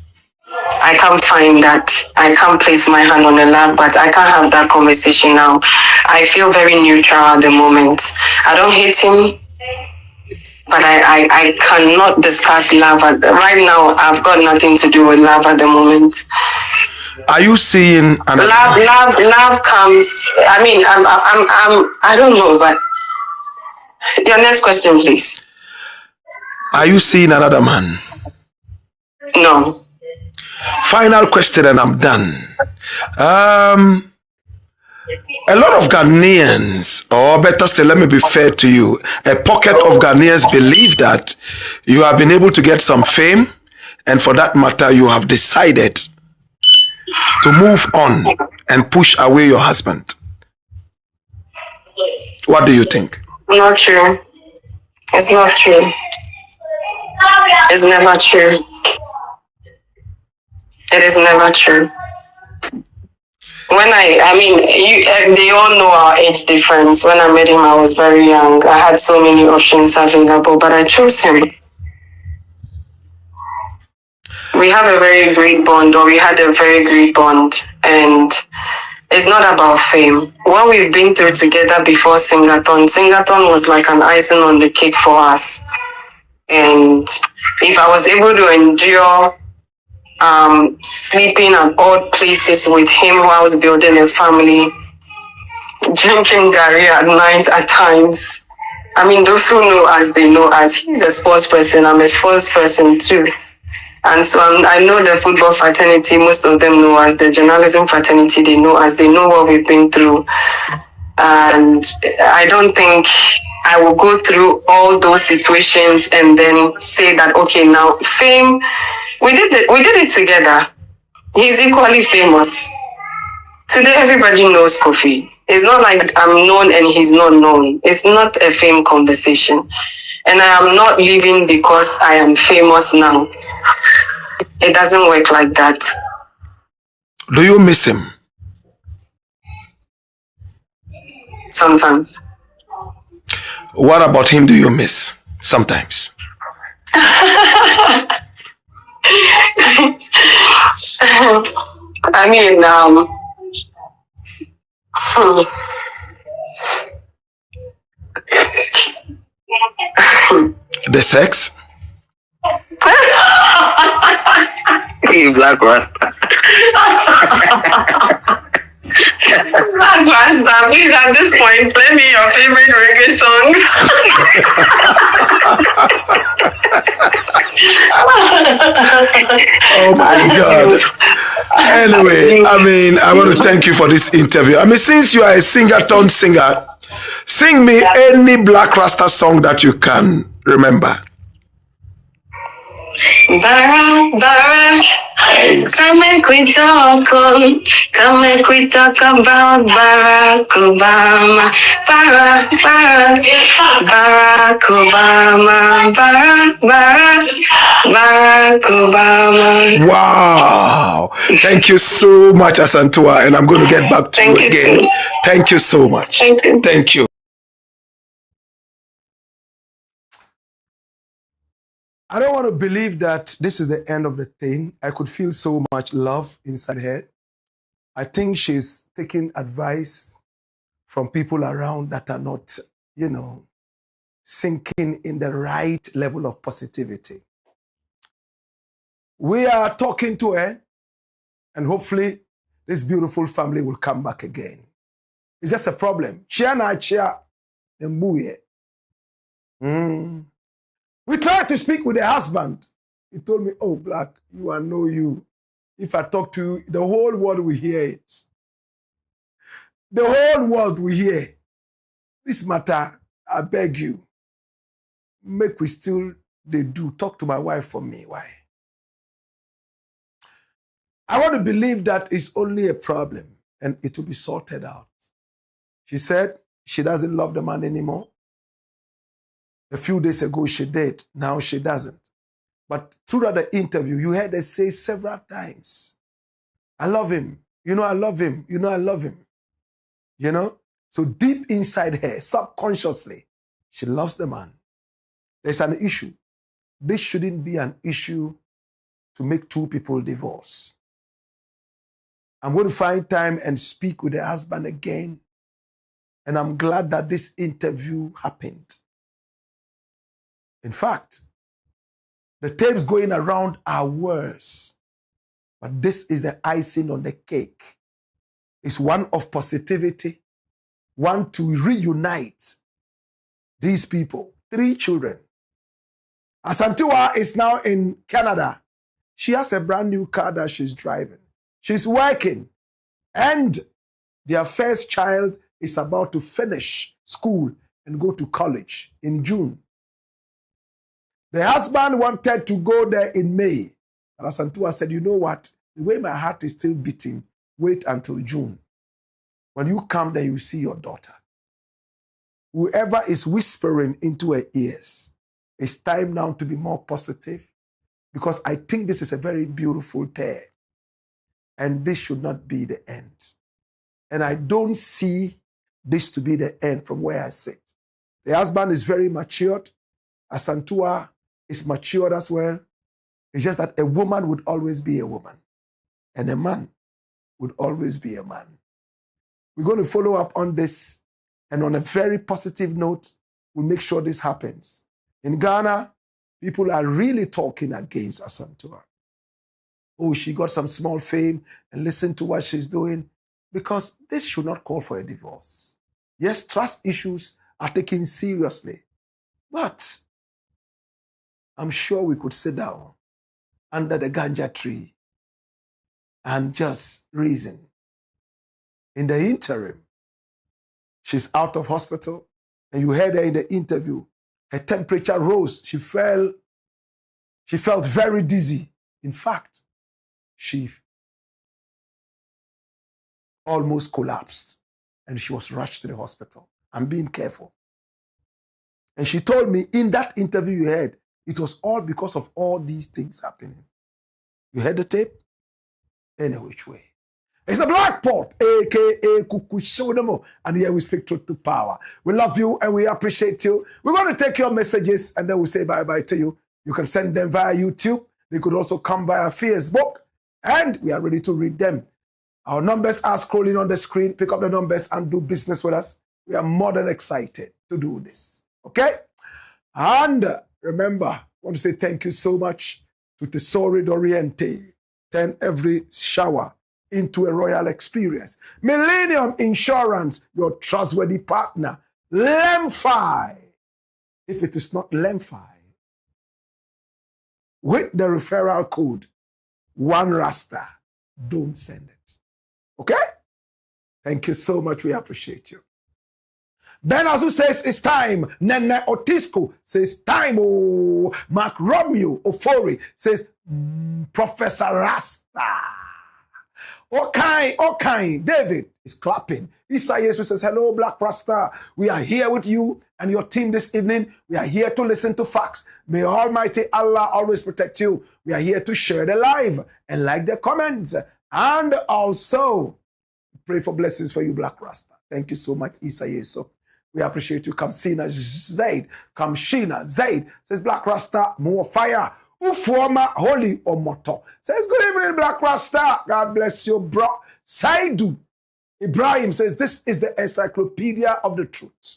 I can't find that. I can't place my hand on a love, but I can't have that conversation now. I feel very neutral at the moment. I don't hate him, but I cannot discuss love. Right now, I've got nothing to do with love at the moment. Are you seeing love comes? I mean, I don't know, but your next question, please. Are you seeing another man? No. Final question, and I'm done. A lot of Ghanaians, or better still, let me be fair to you, a pocket of Ghanaians believe that you have been able to get some fame, and for that matter, you have decided to move on and push away your husband. What do you think? Not true. It's not true. It's never true. It is never true. When they all know our age difference. When I met him, I was very young. I had so many options available, but I chose him. We have a very great bond, or we had a very great bond, and it's not about fame. What we've been through together before SING-A-THON was like an icing on the cake for us. And if I was able to endure sleeping at odd places with him while I was building a family, drinking Gary at night at times. I mean, those who know us, they know us. He's a sports person. I'm a sports person too. And so I know the football fraternity, most of them know us. The journalism fraternity, they know us. They know what we've been through. And I don't think I will go through all those situations and then say that, okay, now fame, we did it together. He's equally famous. Today, everybody knows Kofi. It's not like I'm known and he's not known. It's not a fame conversation. And I am not leaving because I am famous now. It doesn't work like that. Do you miss him? Sometimes. What about him do you miss? Sometimes. I mean, the sex? You Blakk Rasta. Blakk Rasta, please at this point, play me your favorite reggae song. Oh my God. Anyway, I want to thank you for this interview. Since you are a SING-A-THON singer, sing me any Blakk Rasta song that you can remember. Bara, come and we talk about Barack Obama. Barack Obama. Barack Obama. Wow. Thank you so much, ASANTEWA, and I'm going to get back to you again. Too. Thank you so much. Thank you. Thank you. I don't want to believe that this is the end of the thing. I could feel so much love inside her. I think she's taking advice from people around that are not, sinking in the right level of positivity. We are talking to her, and hopefully this beautiful family will come back again. It's just a problem. We tried to speak with the husband. He told me, oh, Blakk, you are no you. If I talk to you, the whole world will hear it. The whole world will hear. This matter, I beg you, make we still they do. Talk to my wife for me. Why? I want to believe that it's only a problem and it will be sorted out. She said she doesn't love the man anymore. A few days ago, she did. Now she doesn't. But throughout the interview, you heard her say several times, I love him. You know I love him. You know I love him. You know? So deep inside her, subconsciously, she loves the man. There's an issue. This shouldn't be an issue to make two people divorce. I'm going to find time and speak with the husband again. And I'm glad that this interview happened. In fact, the tapes going around are worse. But this is the icing on the cake. It's one of positivity, one to reunite these people. 3 children. ASANTEWAA is now in Canada. She has a brand new car that she's driving. She's working. And their first child is about to finish school and go to college in June. The husband wanted to go there in May. But ASANTEWAA said, you know what? The way my heart is still beating, wait until June. When you come there, you see your daughter. Whoever is whispering into her ears, it's time now to be more positive, because I think this is a very beautiful pair. And this should not be the end. And I don't see this to be the end from where I sit. The husband is very matured. ASANTEWAA is matured as well. It's just that a woman would always be a woman. And a man would always be a man. We're going to follow up on this. And on a very positive note, we'll make sure this happens. In Ghana, people are really talking against ASANTEWAA. Oh, she got some small fame, and listen to what she's doing. Because this should not call for a divorce. Yes, trust issues are taken seriously. But I'm sure we could sit down under the ganja tree and just reason. In the interim, she's out of hospital, and you heard her in the interview. Her temperature rose. She felt very dizzy. In fact, she almost collapsed, and she was rushed to the hospital. I'm being careful. And she told me in that interview you heard, it was all because of all these things happening. You heard the tape? Any which way. It's the Black Pot, a.k.a. Kukushodemo, and here we speak truth to power. We love you and we appreciate you. We're going to take your messages and then we'll say bye-bye to you. You can send them via YouTube. They could also come via Facebook, and we are ready to read them. Our numbers are scrolling on the screen. Pick up the numbers and do business with us. We are more than excited to do this. Okay? And remember, I want to say thank you so much to Tesori Doriente. Turn every shower into a royal experience. Millennium Insurance, your trustworthy partner. Lemfi. If it is not Lemfi, with the referral code, One Rasta, don't send it. Okay? Thank you so much. We appreciate you. Ben Azu says it's time. Nene Otisco says time. Oh, Mark Romeo Ofori says Professor Rasta. Okay. David is clapping. Isaiah says, hello, Blakk Rasta. We are here with you and your team this evening. We are here to listen to facts. May Almighty Allah always protect you. We are here to share the live and like the comments. And also pray for blessings for you, Blakk Rasta. Thank you so much, Isaiah. So we appreciate you. Kamshina Zaid says Blakk Rasta, more fire. Ufuoma Holy Omoto says, good evening, Blakk Rasta. God bless you, bro. Saidu Ibrahim says, this is the encyclopedia of the truth.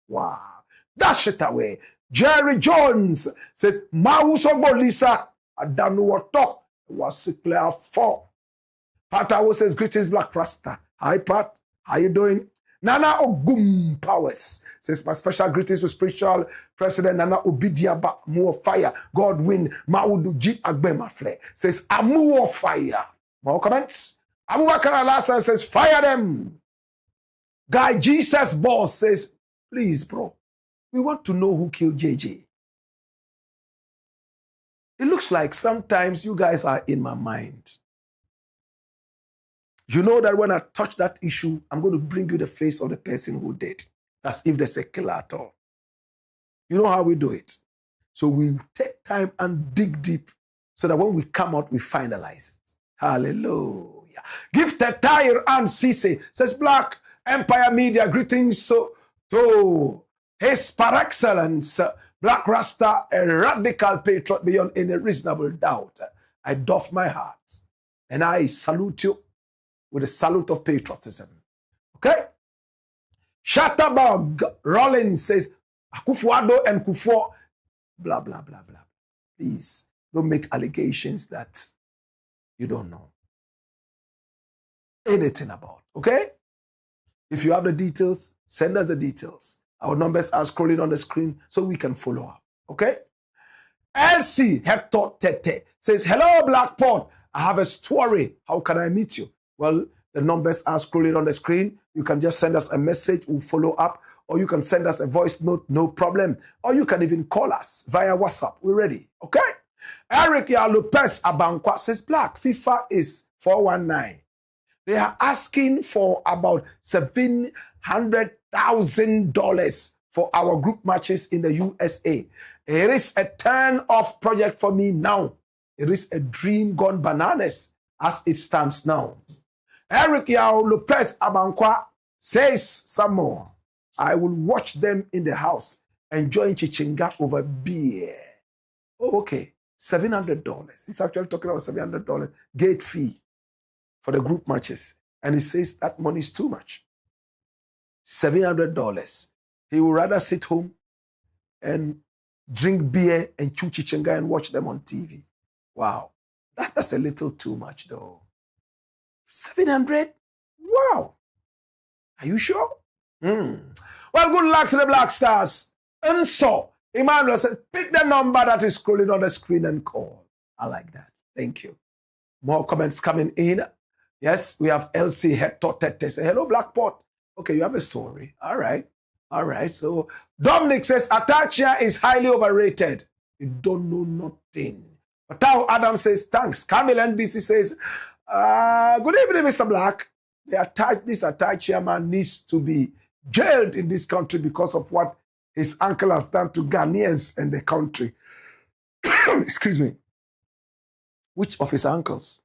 Wow. Dash it away. Jerry Jones says, Mauso Lisa Adanuoto was clear for. Patawo says, greetings, Blakk Rasta. Hi, Pat. How you doing? Nana Ogum Powers says, my special greetings to spiritual president Nana Obidiaba, more fire. God win. Maudu G Agbemafle says, Amu fire. More comments? Abubakar Alasa says, fire them. Guy Jesus Boss says, please, bro, we want to know who killed JJ. It looks like sometimes you guys are in my mind. You know that when I touch that issue, I'm going to bring you the face of the person who did, as if there's a killer at all. You know how we do it. So we take time and dig deep so that when we come out, we finalize it. Hallelujah. Gifted Tire and Cisse says, Black Empire Media, greetings to his par excellence, Blakk Rasta, a radical patriot beyond any reasonable doubt. I doff my hat and I salute you with a salute of patriotism. Okay? Shatterbug Rollins says, Akufo-Addo and Kufuor, blah, blah, blah, blah. Please don't make allegations that you don't know anything about. Okay? If you have the details, send us the details. Our numbers are scrolling on the screen so we can follow up. Okay? LC Hector Tete says, hello, Blackport. I have a story. How can I meet you? Well, the numbers are scrolling on the screen. You can just send us a message. We'll follow up. Or you can send us a voice note. No problem. Or you can even call us via WhatsApp. We're ready. Okay? Eric Lopez Abankwa says, Black, FIFA is 419. They are asking for about $700,000 for our group matches in the USA. It is a turn-off project for me now. It is a dream gone bananas as it stands now. Eric Lopez Abankwa says some more. I will watch them in the house enjoying chichinga over beer. Oh, okay. $700. He's actually talking about $700 gate fee for the group matches. And he says that money is too much. $700. He would rather sit home and drink beer and chew chichinga and watch them on TV. Wow. That's a little too much, though. 700? Wow. Are you sure? Well, good luck to the Black Stars. And so, Emmanuel said, pick the number that is scrolling on the screen and call. I like that. Thank you. More comments coming in. Yes, we have LC Hector Tete. Say, hello, Blackport. Okay, you have a story. All right. All right. So, Dominic says, Atta Akyea'S is highly overrated. You don't know nothing. But Adam says, thanks. Camille NDC says, good evening, Mr. Black. This Atta Akyea'S man needs to be jailed in this country because of what his uncle has done to Ghanaians and the country. Excuse me. Which of his uncles?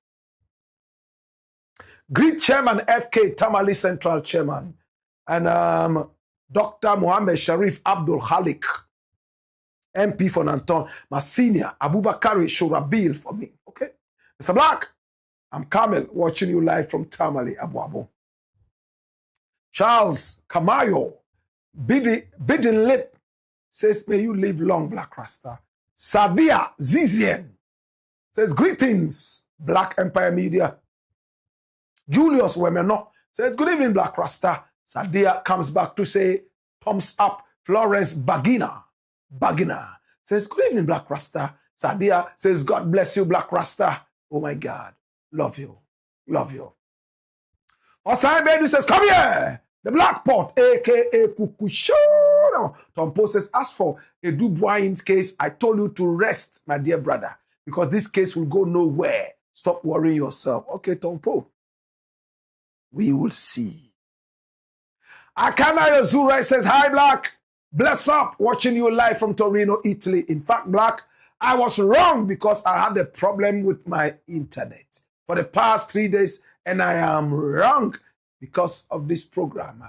Great Chairman FK Tamale Central Chairman and Dr. Mohammed Sharif Abdul Khalik, MP for Nanton, my senior Abubakari Shorabil for me. Okay? Mr. Black, I'm Kamel, watching you live from Tamale, Abuabo. Charles Kamayo, Bidding Lip, says, may you live long, Blakk Rasta. Sadia Zizian says, greetings, Black Empire Media. Julius Wemeno says, good evening, Blakk Rasta. Sadia comes back to say, thumbs up. Florence Bagina says, good evening, Blakk Rasta. Sadia says, God bless you, Blakk Rasta. Oh my God. Love you. Love you. Osai Bedu says, come here. The Black Pot, a.k.a. Kukushono. Tom Poe says, as for a Dubois case, I told you to rest, my dear brother, because this case will go nowhere. Stop worrying yourself. Okay, Tom Poe. We will see. Akana Yozura says, hi, Black. Bless up. Watching you live from Torino, Italy. In fact, Black, I was wrong because I had a problem with my internet for the past 3 days, and I am wrong because of this program.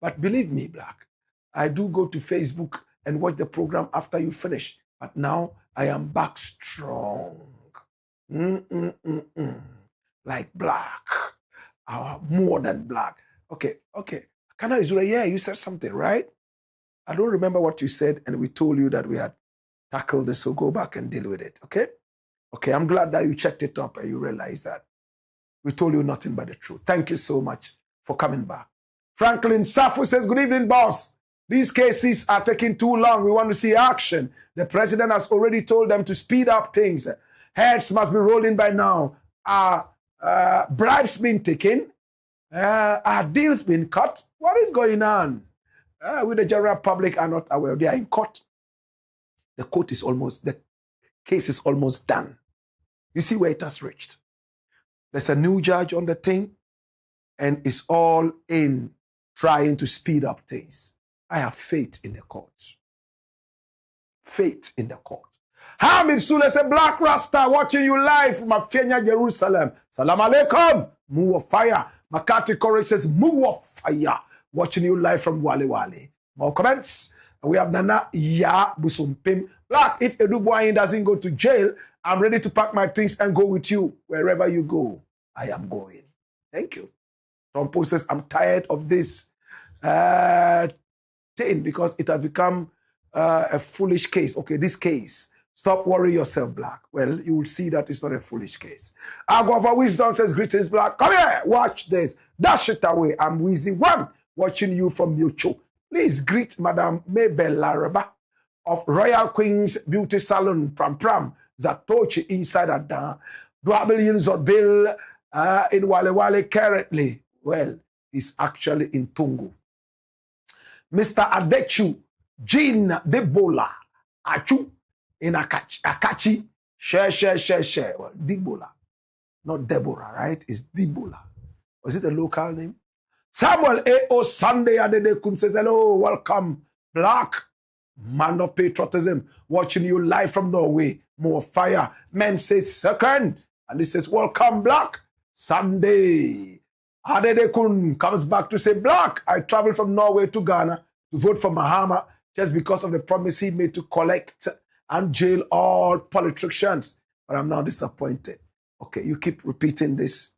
But believe me, Black, I do go to Facebook and watch the program after you finish. But now I am back strong. Like Black. More than Black. Okay. Kana Israel, yeah, you said something, right? I don't remember what you said, and we told you that we had tackled this, so go back and deal with it, okay? Okay, I'm glad that you checked it up and you realized that we told you nothing but the truth. Thank you so much for coming back. Franklin Safu says, good evening, boss. These cases are taking too long. We want to see action. The president has already told them to speed up things. Heads must be rolling by now. Bribes been taken. Are deals been cut? What is going on? With the general public are not aware. They are in court. The case is almost done. You see where it has reached. There's a new judge on the thing, and it's all in trying to speed up things. I have faith in the court. Faith in the court. Hamid Sule say, Blakk Rasta, watching you live from Afenya, Jerusalem. Salam alaikum. Move of fire. Makati Courage says, move of fire. Watching you live from Wale Wale. More comments. We have Nana Ya Busumpim. Blakk, if Edu Boyin doesn't go to jail, I'm ready to pack my things and go with you. Wherever you go, I am going. Thank you. Tom says, I'm tired of this thing because it has become a foolish case. Okay, this case. Stop worrying yourself, Blakk. Well, you will see that it's not a foolish case. Agua Wisdom says, greetings, Blakk. Come here, watch this. Dash it away. I'm Wheezy One, watching you from Mucho. Please greet Madam Mabel Laraba of Royal Queen's Beauty Salon, Pram Pram, Zatochi inside Adan. Dwabelian Zodbil in Wale Wale currently. Well, he's actually in Tungu. Mr. Adechu, Jean Debola, Achu, in Akachi, share. Well, Debola, not Deborah, right? It's Debola. Was it a local name? Samuel A.O. Sunday Adedekum says, hello, welcome, Blakk, man of patriotism, watching you live from Norway. More fire. Men says second. And he says, welcome, Blakk. Sunday. Adedekun comes back to say, Blakk, I traveled from Norway to Ghana to vote for Mahama just because of the promise he made to collect and jail all politicians. But I'm now disappointed. Okay, you keep repeating this.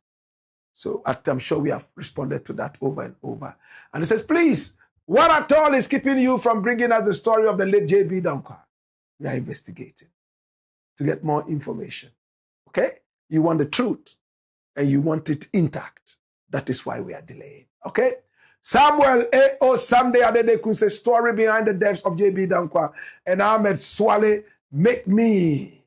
So I'm sure we have responded to that over and over. And he says, please, what at all is keeping you from bringing us the story of the late J.B. Dankwa? We are investigating to get more information. Okay? You want the truth and you want it intact. That is why we are delaying. Okay? Samuel A.O. Sunday Adedekun says, story behind the deaths of J.B. Dankwa and Ahmed Swale make me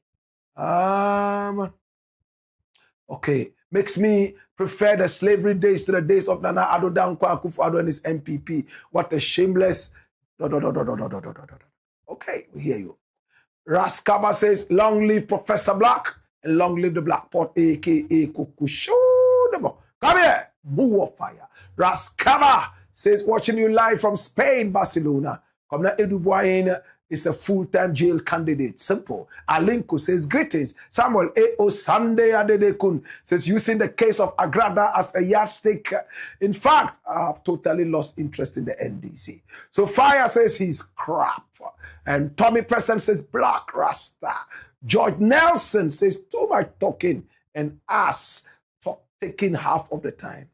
makes me prefer the slavery days to the days of Nana Addo Dankwa Akufo-Addo and his MPP. What a shameless... Okay, we hear you. Raskaba says, long live Professor Blakk and long live the Blackpot, a.k.a. Kukusho. Come here, move of fire. Raskaba says, watching you live from Spain, Barcelona. Commander Edu Boyin is a full-time jail candidate. Simple. Alinko says, greetings. Samuel A.O. Sunday Adedekun says, using the case of Agrada as a yardstick. In fact, I've totally lost interest in the NDC. So Fire says he's crap. And Tommy Preston says, Blakk Rasta. George Nelson says, too much talking and us taking half of the time.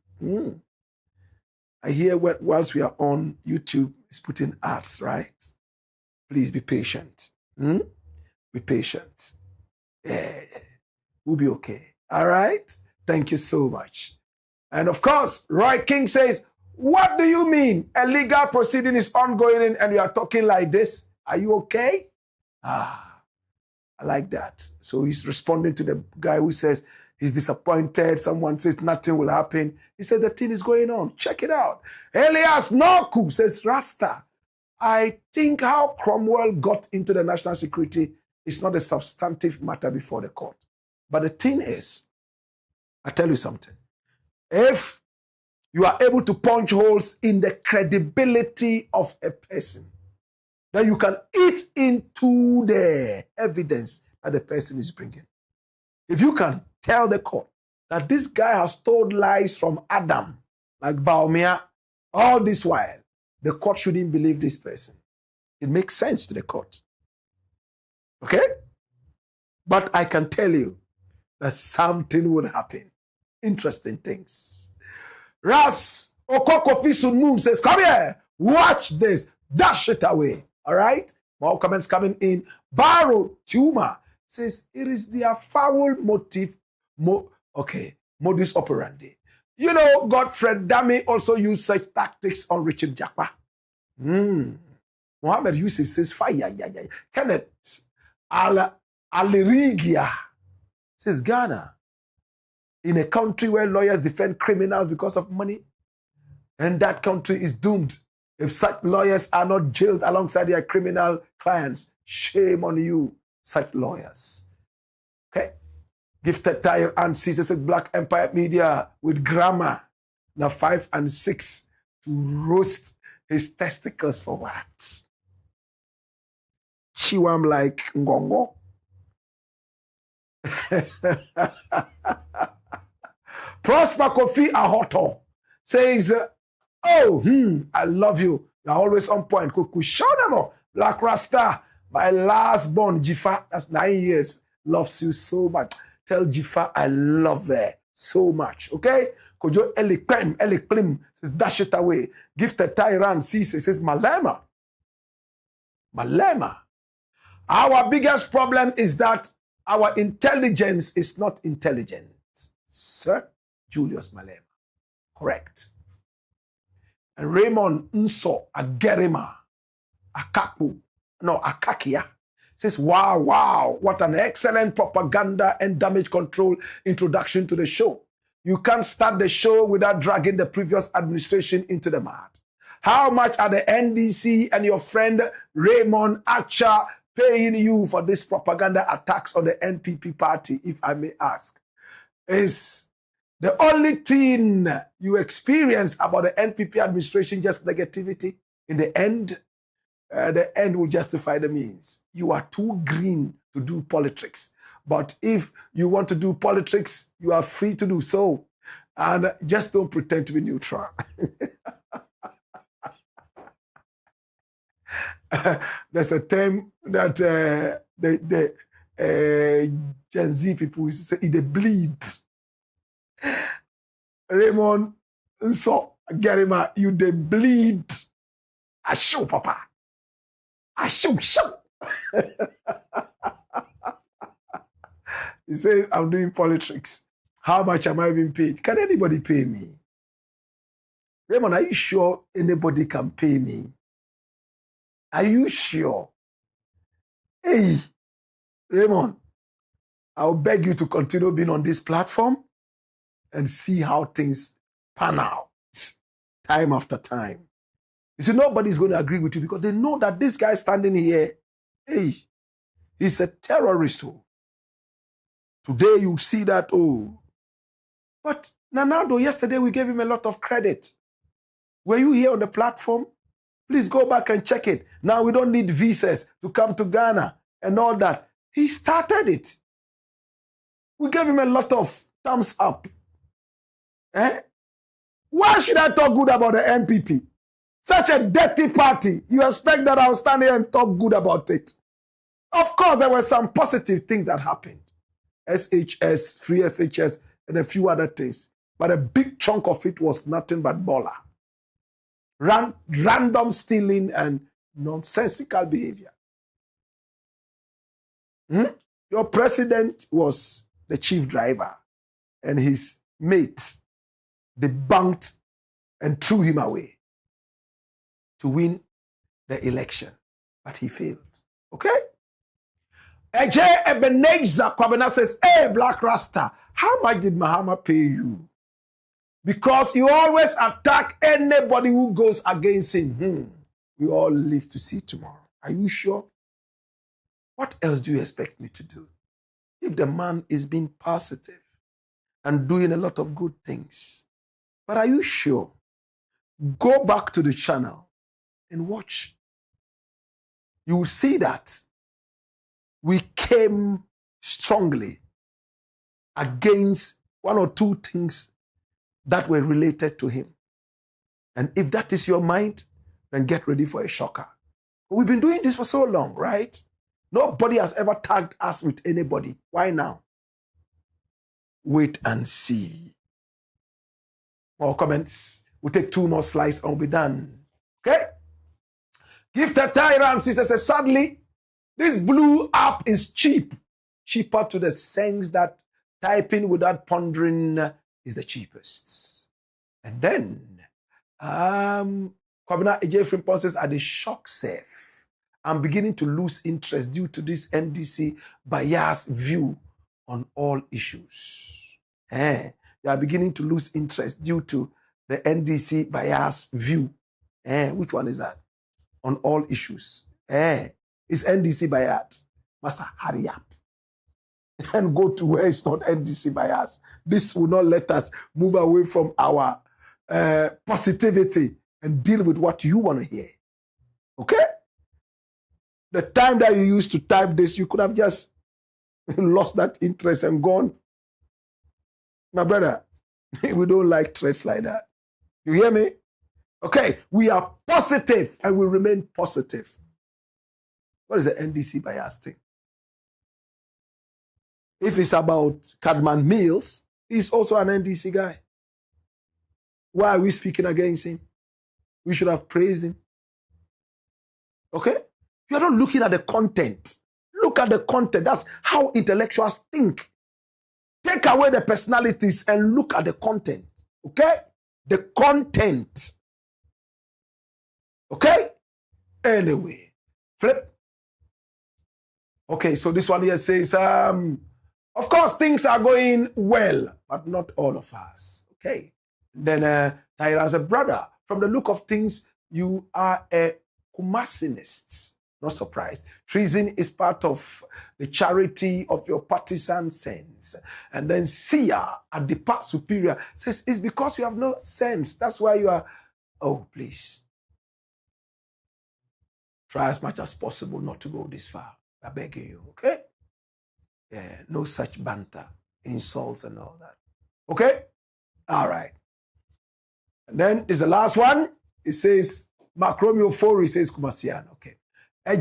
I hear whilst we are on YouTube, it's putting ads, right? Please be patient. Be patient. Yeah. We'll be okay. All right? Thank you so much. And of course, Roy King says, what do you mean? A legal proceeding is ongoing and you are talking like this? Are you okay? I like that. So he's responding to the guy who says he's disappointed. Someone says nothing will happen. He said the thing is going on. Check it out. Elias Noku says, Rasta, I think how Cromwell got into the national security is not a substantive matter before the court. But the thing is, I tell you something. If you are able to punch holes in the credibility of a person, then you can eat into the evidence that the person is bringing. If you can tell the court that this guy has told lies from Adam, like Baumia, all this while, the court shouldn't believe this person. It makes sense to the court. Okay? But I can tell you that something would happen. Interesting things. Ras Okokofisun Moon says, come here, watch this, dash it away. All right? More comments coming in. Baro Tuma says, it is their foul motive, modus operandi. You know, Godfred Dami also used such tactics on Richard Jakpa. Mohammed Yusuf says, fire. Kenneth Alirigia says, Ghana, in a country where lawyers defend criminals because of money, and that country is doomed. If such lawyers are not jailed alongside their criminal clients, shame on you, such lawyers. Okay? Gifted Tire and Caesar said, Black Empire Media with grammar. Now 5 and 6 to roast his testicles for what? Chiwam like Ngongo. Prosper Kofi Ahoto says, oh, I love you. You're always on point. Kuku, show them up. Blakk Rasta, my last born, Jifa, that's 9 years, loves you so much. Tell Jifa I love her so much, okay? Kojo Eliklim says, dash it away. Gifted Tyran Cisse says, Malema. Our biggest problem is that our intelligence is not intelligent. Sir Julius Malema. Correct. And Raymond Nso Agerima Akakia says, wow, what an excellent propaganda and damage control introduction to the show. You can't start the show without dragging the previous administration into the mud. How much are the NDC and your friend Raymond Acha paying you for this propaganda attacks on the NPP party, if I may ask? Is the only thing you experience about the NPP administration just negativity? In the end will justify the means. You are too green to do politics. But if you want to do politics, you are free to do so. And just don't pretend to be neutral. There's a term that the Gen Z people used to say, they bleed. Raymond, so Garima, you they bleed. I show, Papa. I show. He says, I'm doing politics. How much am I being paid? Can anybody pay me? Raymond, are you sure anybody can pay me? Are you sure? Hey, Raymond, I'll beg you to continue being on this platform and see how things pan out time after time. You see, nobody's going to agree with you because they know that this guy standing here, hey, he's a terrorist. Today you see that, But Nanado, yesterday we gave him a lot of credit. Were you here on the platform? Please go back and check it. Now we don't need visas to come to Ghana and all that. He started it. We gave him a lot of thumbs up. Why should I talk good about the NPP? Such a dirty party. You expect that I'll stand here and talk good about it? Of course, there were some positive things that happened. SHS, free SHS, and a few other things. But a big chunk of it was nothing but baller. Random stealing and nonsensical behavior. Your president was the chief driver, and his mates debunked and threw him away to win the election. But he failed. Okay? AJ Ebenezer Kwabena says, hey, Blakk Rasta, how much did Mahama pay you? Because you always attack anybody who goes against him. We all live to see tomorrow. Are you sure? What else do you expect me to do? If the man is being positive and doing a lot of good things. But are you sure? Go back to the channel and watch. You will see that we came strongly against one or two things that were related to him. And if that is your mind, then get ready for a shocker. We've been doing this for so long, right? Nobody has ever tagged us with anybody. Why now? Wait and see. More comments. We'll take 2 more slides and we'll be done. Okay? Gifted Tyrant sister says, sadly, this blue app is cheap. Cheaper to the sense that typing without pondering is the cheapest. And then, Kwabena AJ Frimpong says, at the shock safe. I'm beginning to lose interest due to this NDC bias view on all issues. They are beginning to lose interest due to the NDC bias view. Which one is that? On all issues. It's NDC bias. Master, hurry up. And go to where it's not NDC bias. This will not let us move away from our positivity and deal with what you want to hear. Okay? The time that you used to type this, you could have just lost that interest and gone. My brother, we don't like threats like that. You hear me? Okay, we are positive and we remain positive. What is the NDC bias thing? If it's about Cadman Mills, he's also an NDC guy. Why are we speaking against him? We should have praised him. Okay? You're not looking at the content. Look at the content. That's how intellectuals think. Take away the personalities and look at the content. Okay? The content. Okay? Anyway. Flip. Okay, so this one here says, of course, things are going well, but not all of us. Okay. Then Tyra said, brother, from the look of things, you are a Kumasinist. Not surprised. Treason is part of the charity of your partisan sense. And then Sia, at the part superior, says, it's because you have no sense. That's why you are, oh, please. Try as much as possible not to go this far. I beg you, okay? Yeah, no such banter, insults and all that. Okay? All right. And then is the last one. It says, Mark Romeo 4, it says Kumasian. Okay.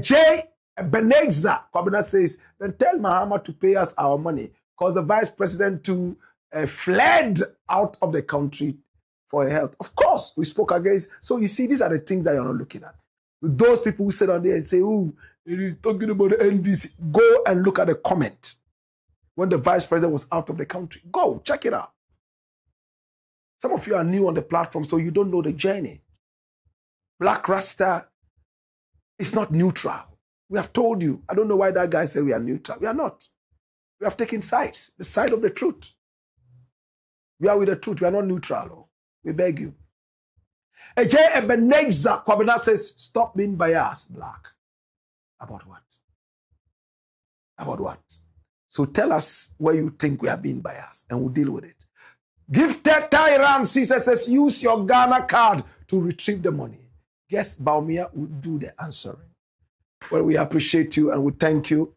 J. Beneza Kwabena says, then tell Mahama to pay us our money because the vice president too fled out of the country for health. Of course, we spoke against. So you see, these are the things that you're not looking at. Those people who sit on there and say, oh, he's talking about the NDC. Go and look at the comment when the vice president was out of the country. Go, check it out. Some of you are new on the platform, so you don't know the journey. Blakk Rasta is not neutral. We have told you. I don't know why that guy said we are neutral. We are not. We have taken sides, the side of the truth. We are with the truth. We are not neutral. We beg you. J. Ebenezer Kwabena says, stop being biased, Blakk. About what? About what? So tell us where you think we are being biased and we'll deal with it. Gifted Tyran Caesar says, use your Ghana card to retrieve the money. Guess Baumia will do the answering. Well, we appreciate you and we thank you.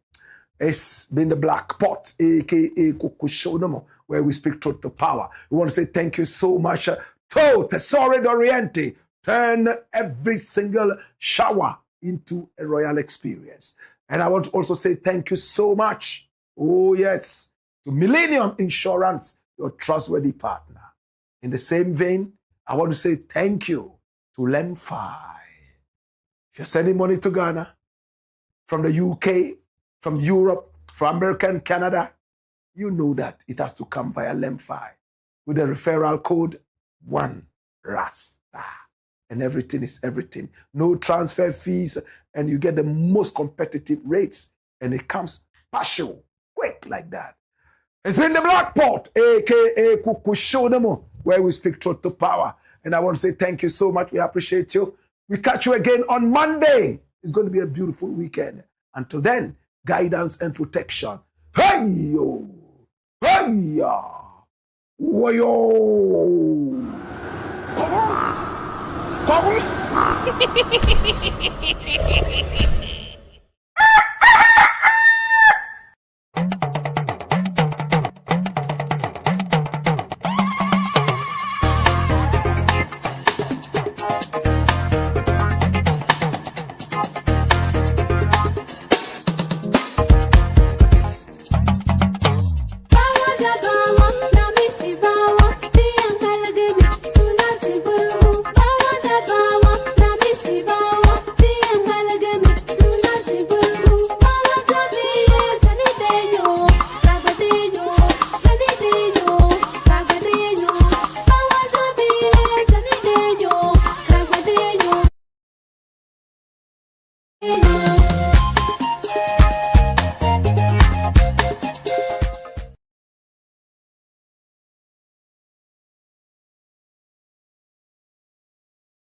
It's been the Black Pot, a.k.a. Kukushonomo, where we speak truth to power. We want to say thank you so much to Tesoro Oriente. Turn every single shower into a royal experience. And I want to also say thank you so much, oh yes, to Millennium Insurance, your trustworthy partner. In the same vein, I want to say thank you to Lemfi. If you're sending money to Ghana, from the UK, from Europe, from America and Canada, you know that it has to come via Lemfi with the referral code 1RASTA. And everything is everything. No transfer fees, and you get the most competitive rates. And it comes partial, quick like that. It's been the Black Pot, a.k.a. Kukushonomo, where we speak truth to power. And I want to say thank you so much. We appreciate you. We catch you again on Monday. It's going to be a beautiful weekend. Until then, guidance and protection. Hey yo! Hey ya! Wayo! Come on!